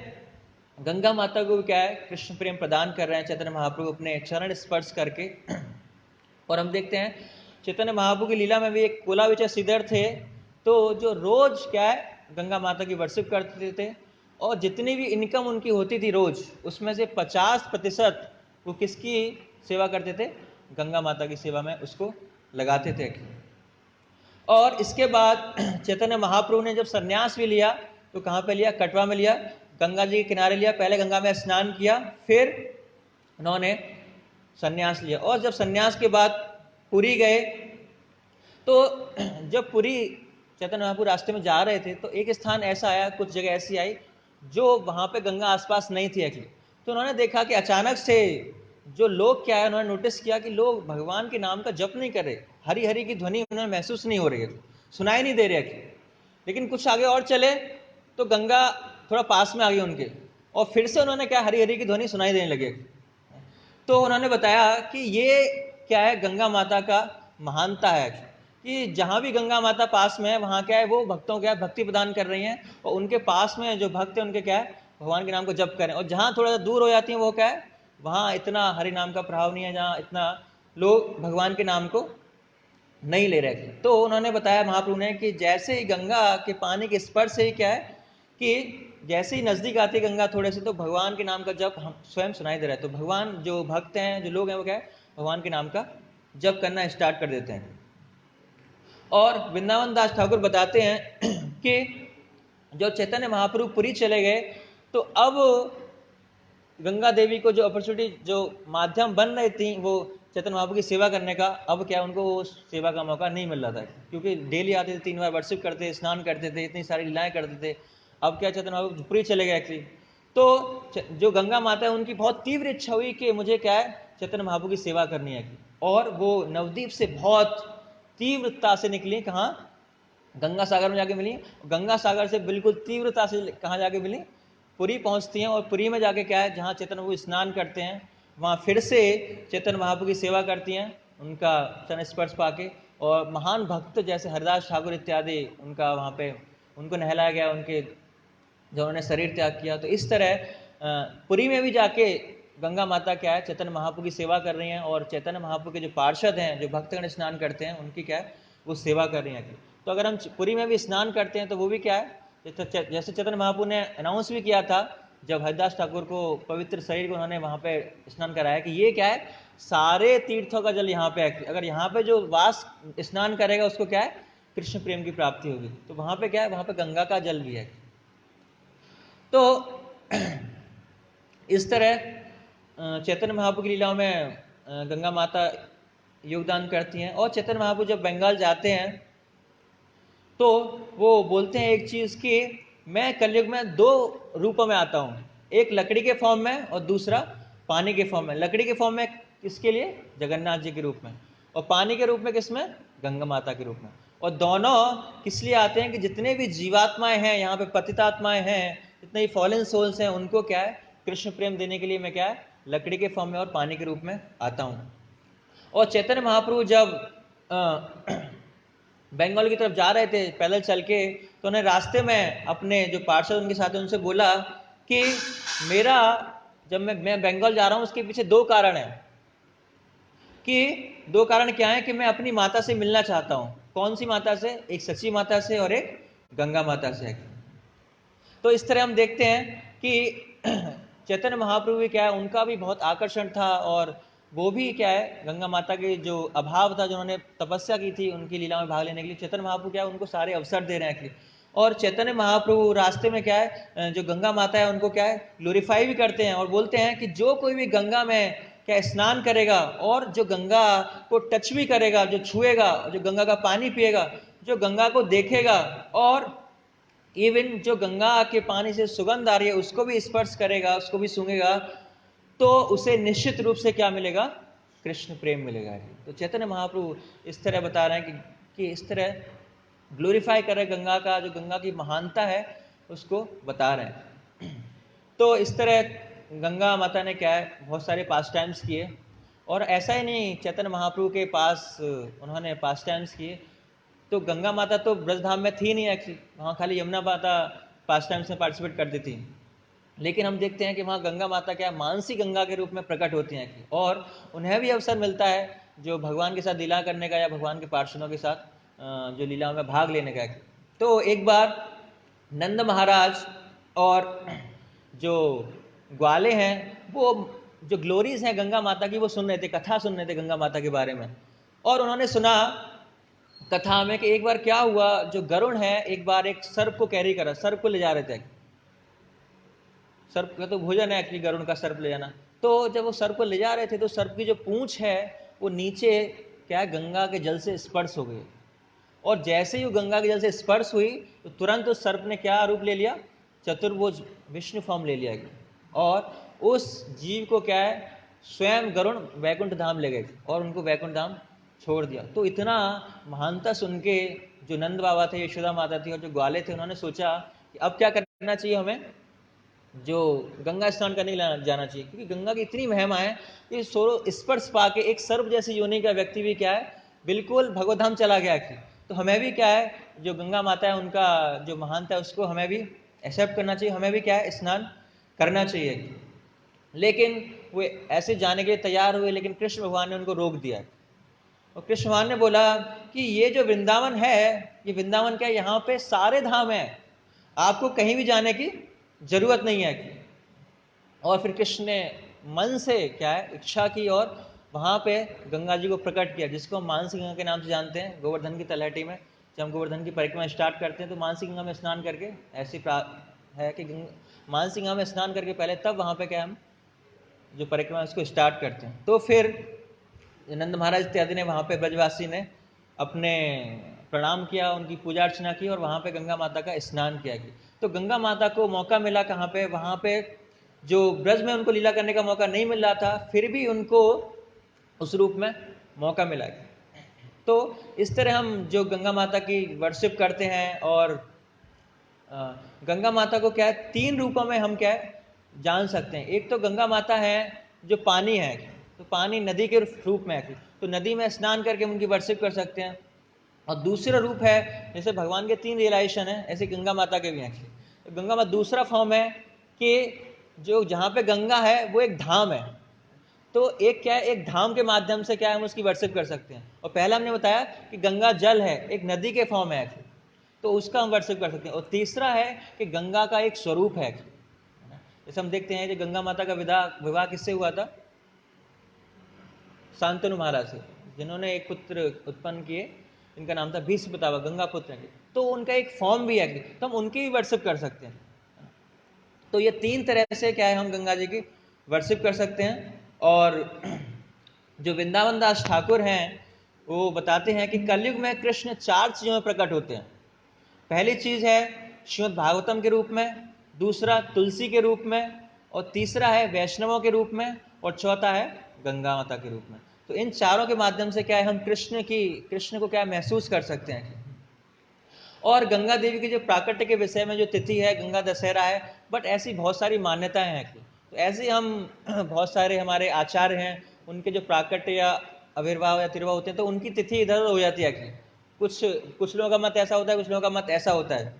गंगा माता को भी क्या है, कृष्ण प्रेम प्रदान कर रहे हैं चैतन्य महाप्रभु अपने चरण स्पर्श करके। और हम देखते हैं चैतन्य महाप्रभु की लीला में भी एक कोलाविचा श्रीधर थे, तो जो रोज क्या है, गंगा माता की वर्शिप करते थे, और जितनी भी इनकम उनकी होती थी रोज, उसमें से 50% वो किसकी सेवा करते थे? गंगा माता की सेवा में उसको लगाते थे। और इसके बाद चैतन्य महाप्रभु ने जब संन्यास भी लिया तो कहाँ पे लिया? कटवा में लिया, गंगा जी के किनारे लिया। पहले गंगा में स्नान किया, फिर उन्होंने संन्यास लिया। और जब संन्यास के बाद पुरी गए, तो जब पुरी चैतन्य महाप्रभु रास्ते में जा रहे थे तो एक स्थान ऐसा आया, कुछ जगह ऐसी आई जो वहाँ पे गंगा आसपास नहीं थी एक्चुअली। तो उन्होंने देखा कि अचानक से जो लोग क्या है, उन्होंने नोटिस किया कि लोग भगवान के नाम का जप नहीं कर रहे, हरि हरि की ध्वनि उन्हें महसूस नहीं हो रही है, सुनाई नहीं दे रही है। लेकिन कुछ आगे और चले तो गंगा थोड़ा पास में आ गई उनके, और फिर से उन्होंने क्या, हरि हरि की ध्वनि सुनाई देने लगे। तो उन्होंने बताया कि ये क्या है, गंगा माता का महानता है कि जहाँ भी गंगा माता पास में है वहाँ क्या है, वो भक्तों क्या है, भक्ति प्रदान कर रही हैं, और उनके पास में जो भक्त है उनके क्या है, भगवान के नाम को जप करें। और जहाँ थोड़ा सा दूर हो जाती हैं वो क्या है, वहाँ इतना हरि नाम का प्रभाव नहीं है, जहाँ इतना लोग भगवान के नाम को नहीं ले रहे थे। तो उन्होंने बताया महाप्रभु ने कि जैसे ही गंगा के पानी के स्पर्श से ही क्या है कि जैसे ही नजदीक आती है गंगा थोड़े से, तो भगवान के नाम का जप हम स्वयं सुनाई दे रहा है। तो भगवान जो भक्त हैं, जो लोग हैं, वो क्या है, भगवान के नाम का जप करना स्टार्ट कर देते हैं। और वृंदावन दास ठाकुर बताते हैं कि जो चैतन्य महाप्रभु पुरी चले गए, तो अब गंगा देवी को जो अपॉर्चुनिटी, जो माध्यम बन रही थी वो चैतन्य महाप्रभु की सेवा करने का, अब क्या उनको वो सेवा का मौका नहीं मिल रहा था, क्योंकि डेली आते थे, 3 बार वर्शिप करते, स्नान करते थे, इतनी सारी लीलाएं करते थे। अब क्या, चैतन्य महाप्रभु पुरी चले गए एक्चुअली। तो जो गंगा माता है उनकी बहुत तीव्र इच्छा हुई कि मुझे क्या है, चैतन्य महाप्रभु की सेवा करनी है। और वो नवद्वीप से बहुत तीव्रता से निकली, कहाँ? गंगा सागर में जाके मिली। गंगा सागर से बिल्कुल तीव्रता से कहाँ जाके मिली? पुरी पहुंचती हैं। और पुरी में जाके क्या है, जहाँ चैतन्य महाप्रभु स्नान करते हैं, वहाँ फिर से चैतन्य महाप्रभु की सेवा करती हैं, उनका चरण स्पर्श पाके। और महान भक्त जैसे हरिदास ठाकुर इत्यादि, उनका वहाँ पे उनको नहलाया गया, उनके जो उन्होंने शरीर त्याग किया। तो इस तरह पुरी में भी जाके गंगा माता क्या है, चैतन्य महाप्रभु की सेवा कर रही हैं। और चैतन्य महाप्रभु के जो पार्षद हैं, जो भक्तगण स्नान करते हैं, उनकी क्या है, वो सेवा कर रही हैं। तो अगर हम पुरी में भी स्नान करते हैं तो वो भी क्या है, जैसे चैतन्य महाप्रभु ने अनाउंस भी किया था जब हरिदास ठाकुर को पवित्र शरीर को उन्होंने वहाँ पे स्नान कराया कि ये क्या है, सारे तीर्थों का जल यहाँ पे है, अगर यहाँ पे जो वास स्नान करेगा उसको क्या है, कृष्ण प्रेम की प्राप्ति होगी। तो वहाँ पे क्या है, वहाँ पे गंगा का जल भी है। तो इस तरह चैतन्य महाप्रभु की लीलाओं में गंगा माता योगदान करती हैं। और चैतन्य महाप्रभु जब बंगाल जाते हैं तो वो बोलते हैं एक चीज कि मैं कलयुग में दो रूपों में आता हूँ, एक लकड़ी के फॉर्म में और दूसरा पानी के फॉर्म में। लकड़ी के फॉर्म में किसके लिए? जगन्नाथ जी के रूप में। और पानी के रूप में किसमें? गंगा माता के रूप में। और दोनों किस लिए आते हैं कि जितने भी जीवात्माएं हैं यहाँ पे, पतितात्माएं हैं, जितने भी फॉलन सोल्स हैं, उनको क्या है? कृष्ण प्रेम देने के लिए मैं क्या है? लकड़ी के फॉर्म में और पानी के रूप में आता हूँ। और चैतन्य महाप्रभु जब बंगाल की तरफ जा रहे थे पैदल चल के, तो उन्हें रास्ते में अपने जो पार्षद उनके साथ हैं उनसे बोला कि मेरा जब मैं बंगाल जा रहा हूं उसके पीछे दो कारण हैं। कि दो कारण क्या है? कि मैं अपनी माता से मिलना चाहता हूं। कौन सी माता से? एक सच्ची माता से और एक गंगा माता से। तो इस तरह हम देखते हैं कि चैतन्य महाप्रभु भी क्या है, उनका भी बहुत आकर्षण था, और वो भी क्या है, गंगा माता के जो अभाव था, जो उन्होंने तपस्या की थी उनकी लीला में भाग लेने के लिए, चैतन्य महाप्रभु क्या है, उनको सारे अवसर दे रहे हैं। और चैतन्य महाप्रभु रास्ते में क्या है, जो गंगा माता है उनको क्या है, ग्लोरीफाई भी करते हैं और बोलते हैं कि जो कोई भी गंगा में क्या स्नान करेगा और जो गंगा को टच भी करेगा, जो छुएगा, जो गंगा का पानी पिएगा, जो गंगा को देखेगा, और इवन जो गंगा के पानी से सुगंध आ रही है उसको भी स्पर्श करेगा, उसको भी सूंघेगा, तो उसे निश्चित रूप से क्या मिलेगा? कृष्ण प्रेम मिलेगा। तो चैतन्य महाप्रभु इस तरह बता रहे हैं कि इस तरह ग्लोरीफाई कर रहे गंगा का, जो गंगा की महानता है उसको बता रहे हैं। तो इस तरह गंगा माता ने क्या है, बहुत सारे पास टाइम्स किए। और ऐसा ही नहीं, चैतन्य महाप्रभु के पास उन्होंने पास टाइम्स किए। तो गंगा माता तो ब्रजधाम में थी नहीं एक्चुअली, वहाँ खाली यमुना माता पास टाइम्स में पार्टिसिपेट करती थी। लेकिन हम देखते हैं कि वहाँ गंगा माता क्या मानसी गंगा के रूप में प्रकट होती हैं, और उन्हें भी अवसर मिलता है जो भगवान के साथ लीला करने का या भगवान के पार्षदों के साथ जो लीलाओं में भाग लेने का। तो एक बार नंद महाराज और जो ग्वाले हैं वो जो ग्लोरीज हैं गंगा माता की वो सुन रहे थे, कथा सुन रहे थे गंगा माता के बारे में। और उन्होंने सुना कथा में कि एक बार क्या हुआ, जो गरुड़ है एक बार एक सर्प को कैरी करा, सर्प को ले जा रहे थे। सर्प का तो भोजन है एक्चुअली गरुड़ का सर्प ले जाना। तो जब वो सर्प को ले जा रहे थे तो सर्प की जो पूंछ है वो नीचे क्या है, गंगा के जल से स्पर्श हो गई। और जैसे ही वो गंगा के जल से स्पर्श हुई तो तुरंत उस सर्प ने क्या रूप ले लिया? चतुर्भुज विष्णु फॉर्म ले लिया। और उस जीव को क्या है, स्वयं गरुड़ वैकुंठ धाम ले गए और उनको वैकुंठ धाम छोड़ दिया। तो इतना महानता सुन के जो नंद बाबा थे, यशोदा माता थी और जो ग्वाले थे, उन्होंने सोचा कि अब क्या करना चाहिए हमें, जो गंगा स्नान करने के लिए जाना चाहिए, क्योंकि गंगा की इतनी महिमा है कि सोरो स्पर्श पाके एक सर्प जैसी योनि का व्यक्ति भी क्या है, बिल्कुल भगवत धाम चला गया कि। तो हमें भी क्या है, जो गंगा माता है उनका जो महानता है उसको हमें भी एक्सेप्ट करना चाहिए, हमें भी क्या है स्नान करना चाहिए। लेकिन वे ऐसे जाने के लिए तैयार हुए, लेकिन कृष्ण भगवान ने उनको रोक दिया। और कृष्ण भगवान ने बोला कि ये जो वृंदावन है, ये वृंदावन क्या है, यहाँ पे सारे धाम है, आपको कहीं भी जाने की जरूरत नहीं है। और फिर कृष्ण ने मन से क्या है इच्छा की और वहां पे गंगा जी को प्रकट किया, जिसको हम मानसी गंगा के नाम से जानते हैं। गोवर्धन की तलहटी में जब हम गोवर्धन की परिक्रमा स्टार्ट करते हैं तो मानसी गंगा में स्नान करके, ऐसी है कि मानसी गंगा में स्नान करके पहले तब वहां पे क्या हम जो परिक्रमा उसको स्टार्ट करते हैं। तो फिर नंद महाराज इत्यादि ने वहां पे ब्रजवासी ने अपने प्रणाम किया, उनकी पूजा अर्चना की और वहां पे गंगा माता का स्नान किया। तो गंगा माता को मौका मिला कहाँ पे, वहां पे जो ब्रज में उनको लीला करने का मौका नहीं मिल रहा था, फिर भी उनको उस रूप में मौका मिला। तो इस तरह हम जो गंगा माता की वर्शिप करते हैं, और गंगा माता को क्या है तीन रूपों में हम क्या है जान सकते हैं। एक तो गंगा माता है जो पानी है, तो पानी नदी के रूप में है, तो नदी में स्नान करके उनकी वर्शिप कर सकते हैं। और दूसरा रूप है, जैसे भगवान के तीन रियलाइजेशन है, ऐसे गंगा माता के भी हैं। तो गंगा माता दूसरा फॉर्म है कि जो जहाँ पे गंगा है वो एक धाम है, तो एक क्या है, एक धाम के माध्यम से क्या है हम उसकी वर्शिप कर सकते हैं। और पहला हमने बताया कि गंगा जल है, एक नदी के फॉर्म है, तो उसका हम वर्शिप कर सकते हैं। और तीसरा है कि गंगा का एक स्वरूप है। जैसे हम देखते हैं कि गंगा माता का विवाह किससे हुआ था? शांतनु महाराज से, जिन्होंने एक पुत्र उत्पन्न किए, इनका नाम था भीष्म पितामह, गंगा पुत्र के। तो उनका एक फॉर्म भी है, तो हम उनकी भी वर्शिप कर सकते हैं। तो ये 3 तरह से क्या है हम गंगा जी की वर्शिप कर सकते हैं। और जो वृंदावन दास ठाकुर हैं वो बताते हैं कि कलयुग में कृष्ण 4 चीजों में प्रकट होते हैं। पहली चीज है श्रीमद् भागवतम के रूप में, दूसरा तुलसी के रूप में, और तीसरा है वैष्णवों के रूप में, और चौथा है गंगा माता के रूप में। तो इन चारों के माध्यम से क्या है हम कृष्ण को क्या महसूस कर सकते हैं। और गंगा देवी के जो प्राकट्य के विषय में जो तिथि है गंगा दशहरा है, बट ऐसी बहुत सारी मान्यताएं हैं कि तो ऐसे हम बहुत सारे हमारे आचार्य हैं उनके जो प्राकट्य या आविर्भाव या तिरुभाव होते हैं तो उनकी तिथि इधर उधर हो जाती है कि कुछ लोगों का मत ऐसा होता है, कुछ लोगों का मत ऐसा होता है।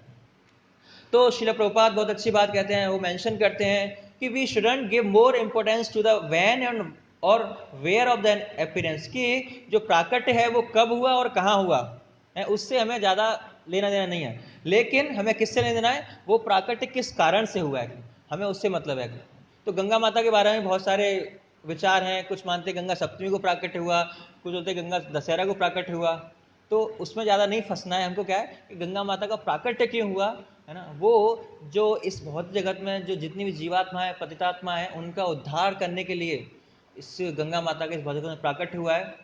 तो शिला प्रभुपाद बहुत अच्छी बात कहते हैं, वो मेंशन करते हैं कि we shouldn't give more importance to the when and और वेयर ऑफ द अपीयरेंस, कि जो प्राकट्य है वो कब हुआ और कहाँ हुआ है उससे हमें ज़्यादा लेना देना नहीं है, लेकिन हमें किससे लेना देना है, वो प्राकट्य किस कारण से हुआ है, हमें उससे मतलब है। तो गंगा माता के बारे में बहुत सारे विचार हैं, कुछ मानते गंगा सप्तमी को प्राकट्य हुआ, कुछ बोलते गंगा दशहरा को प्राकट्य हुआ। तो उसमें ज़्यादा नहीं फंसना है हमको, क्या है कि गंगा माता का प्राकट्य क्यों हुआ है ना, वो जो इस भौतिक जगत में जो जितनी भी जीवात्मा है पतितात्मा है उनका उद्धार करने के लिए इस गंगा माता के इस भौतिक जगत में प्राकट्य हुआ है।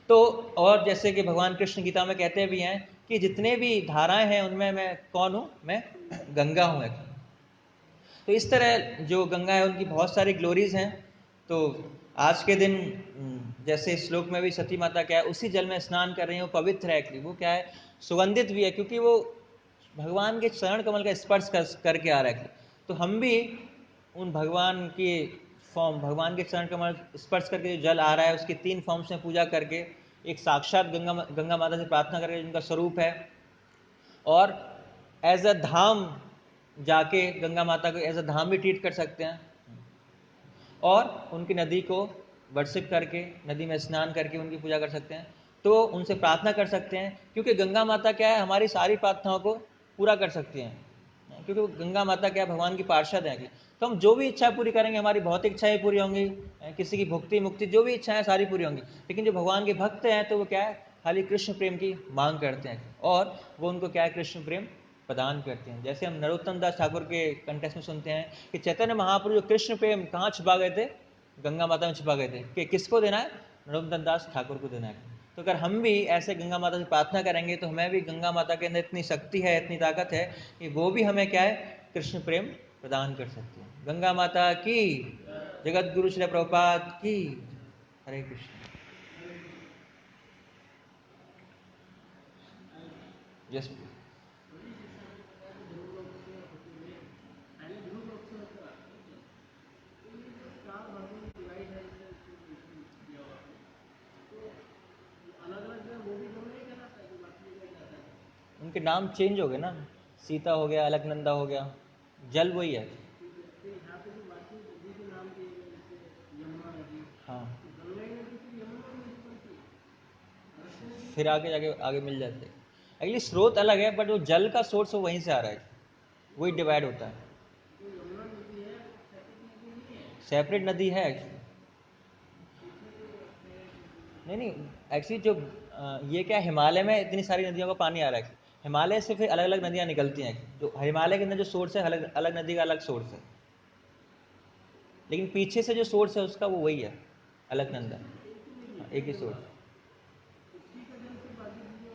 तो और जैसे कि भगवान कृष्ण गीता में कहते भी हैं कि जितने भी धाराएं हैं उनमें मैं कौन हूँ, मैं गंगा हूँ। तो इस तरह जो गंगा है उनकी बहुत सारी ग्लोरीज हैं। तो आज के दिन जैसे श्लोक में भी सती माता क्या है उसी जल में स्नान कर रही है, वो पवित्र है कि वो क्या है सुगंधित भी है, क्योंकि वो भगवान के चरण कमल का स्पर्श करके आ रहा है। तो हम भी उन भगवान की फॉर्म, भगवान के चरण कमल स्पर्श करके जो जल आ रहा है उसकी 3 फॉर्म्स में पूजा करके, एक साक्षात गंगा माता से प्रार्थना करके जिनका स्वरूप है, और एज अ धाम जाके गंगा माता को एज अ धाम भी ट्रीट कर सकते हैं, और उनकी नदी को वर्शिप करके नदी में स्नान करके उनकी पूजा कर सकते हैं। तो उनसे प्रार्थना कर सकते हैं, क्योंकि गंगा माता क्या है हमारी सारी प्रार्थनाओं को पूरा कर सकती हैं, क्योंकि गंगा माता क्या है भगवान की पार्षद है। तो हम जो भी इच्छा पूरी करेंगे हमारी भौतिक इच्छाएं पूरी होंगी, किसी की भुक्ति मुक्ति जो भी इच्छाएं सारी पूरी होंगी। लेकिन जो भगवान के भक्त हैं तो वो क्या है खाली कृष्ण प्रेम की मांग करते हैं, और वो उनको क्या है कृष्ण प्रेम प्रदान करते हैं। जैसे हम नरोत्तम दास ठाकुर के कंटेस्ट में सुनते हैं कि चैतन्य महाप्रभु जो कृष्ण प्रेम कहाँ छिपा गए थे, गंगा माता में छिपा गए थे, कि किसको देना है, नरोत्तम दास ठाकुर को देना है। तो अगर हम भी ऐसे गंगा माता से प्रार्थना करेंगे तो हमें भी गंगा माता के अंदर इतनी शक्ति है, इतनी ताकत है कि वो भी हमें क्या है कृष्ण प्रेम प्रदान कर सकती है। गंगा माता की, जगत गुरु श्री प्रभुपाद की। हरे कृष्ण। यस उनके नाम चेंज हो गए ना, सीता हो गया, अलकनंदा हो गया, जल वही है। हाँ फिर आगे जाके आगे मिल जाते हैं। एक्चुअली स्रोत अलग है बट वो जल का सोर्स वहीं से आ रहा है, वही डिवाइड होता है। सेपरेट नदी है एक्चुअली, नहीं एक्चुअली जो ये क्या हिमालय में इतनी सारी नदियों का पानी आ रहा है, हिमालय से फिर अलग अलग नदियाँ निकलती हैं। जो हिमालय के अंदर जो सोर्स है अलग अलग नदी का अलग सोर्स है, लेकिन पीछे से जो सोर्स है उसका वो वही है अलकनंदा। एक ही सोर्स,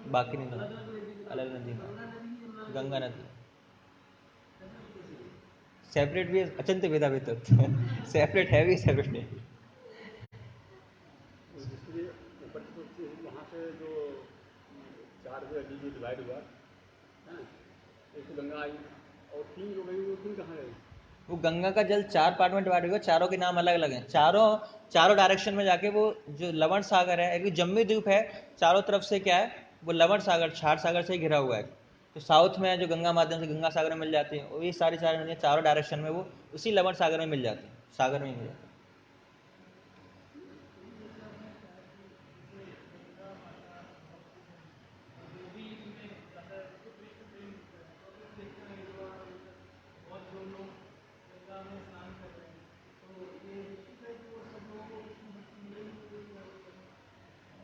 बाकी नहीं अलग नदी में गंगा नदी सेपरेट भी है, अचंत वेदा भी सेपरेट है भी सेपरेट नहीं। वहाँ से जो 4 नदी जो डिवाइड हुआ है, एक तो गंगा आई और 3 जो गई वो 3 कहाँ गई? वो गंगा का जल 4 पार्ट में डिवाइड हुआ, चारों के नाम अलग अलग हैं। चारों डायरेक्शन में जाके वो जो लवण सागर है, एक जम्बी द्वीप है, चारों तरफ से क्या है वो लवण सागर क्षार सागर से घिरा हुआ है। तो साउथ में जो गंगा माध्यम से गंगा सागर में मिल जाती है, वही सारी नदियाँ चारों डायरेक्शन में वो उसी लवण सागर में मिल जाती है, सागर में ही मिल जाती है।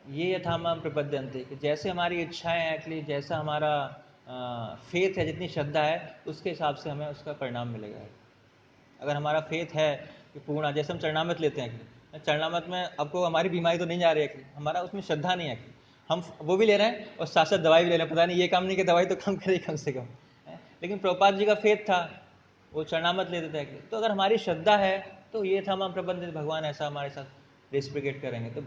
ये यथामाम प्रपद्यन्ते, कि जैसे हमारी इच्छाएं एक्चुअली जैसा हमारा फेथ है, जितनी श्रद्धा है, उसके हिसाब से हमें उसका परिणाम मिलेगा। अगर हमारा फेथ है कि पूर्ण, जैसे हम चरणामृत लेते हैं, चरणामृत में आपको हमारी बीमारी तो नहीं जा रही है, हमारा उसमें श्रद्धा नहीं है, हम वो भी ले रहे हैं और साथ साथ दवाई भी ले रहे हैं, पता नहीं ये काम नहीं कि दवाई तो कम करेगी कम से कम। लेकिन प्रभुपाद जी का फेथ था, वो चरणामृत लेते थे। तो अगर हमारी श्रद्धा है तो ये था, हम प्रबंधित भगवान ऐसा हमारे साथ रेसिप्रोकेट करेंगे, तो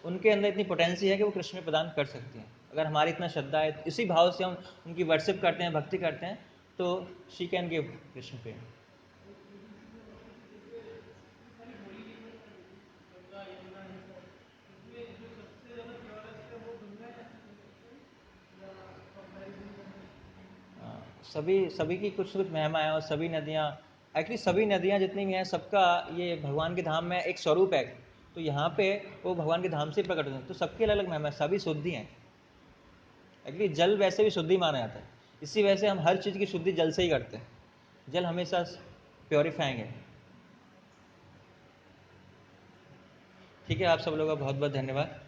उनके अंदर इतनी पोटेंसी है कि वो कृष्ण में प्रदान कर सकती हैं। अगर हमारी इतना श्रद्धा है, इसी भाव से हम उनकी वर्शिप करते हैं, भक्ति करते हैं, तो शी कैन गिव कृष्ण पे। सभी की कुछ कुछ महिमा है, और सभी नदियाँ, एक्चुअली सभी नदियाँ जितनी भी हैं, सबका ये भगवान के धाम में एक स्वरूप है। तो यहाँ पे वो भगवान के धाम से प्रकट होते हैं, तो सबकी अलग अलग महिमा है, सभी शुद्धि हैं। एक्चुअली जल वैसे भी शुद्धि माना जाता है, इसी वजह से हम हर चीज़ की शुद्धि जल से ही करते हैं। जल हमेशा प्योरीफाइंग है। ठीक है, आप सब लोगों का बहुत बहुत धन्यवाद।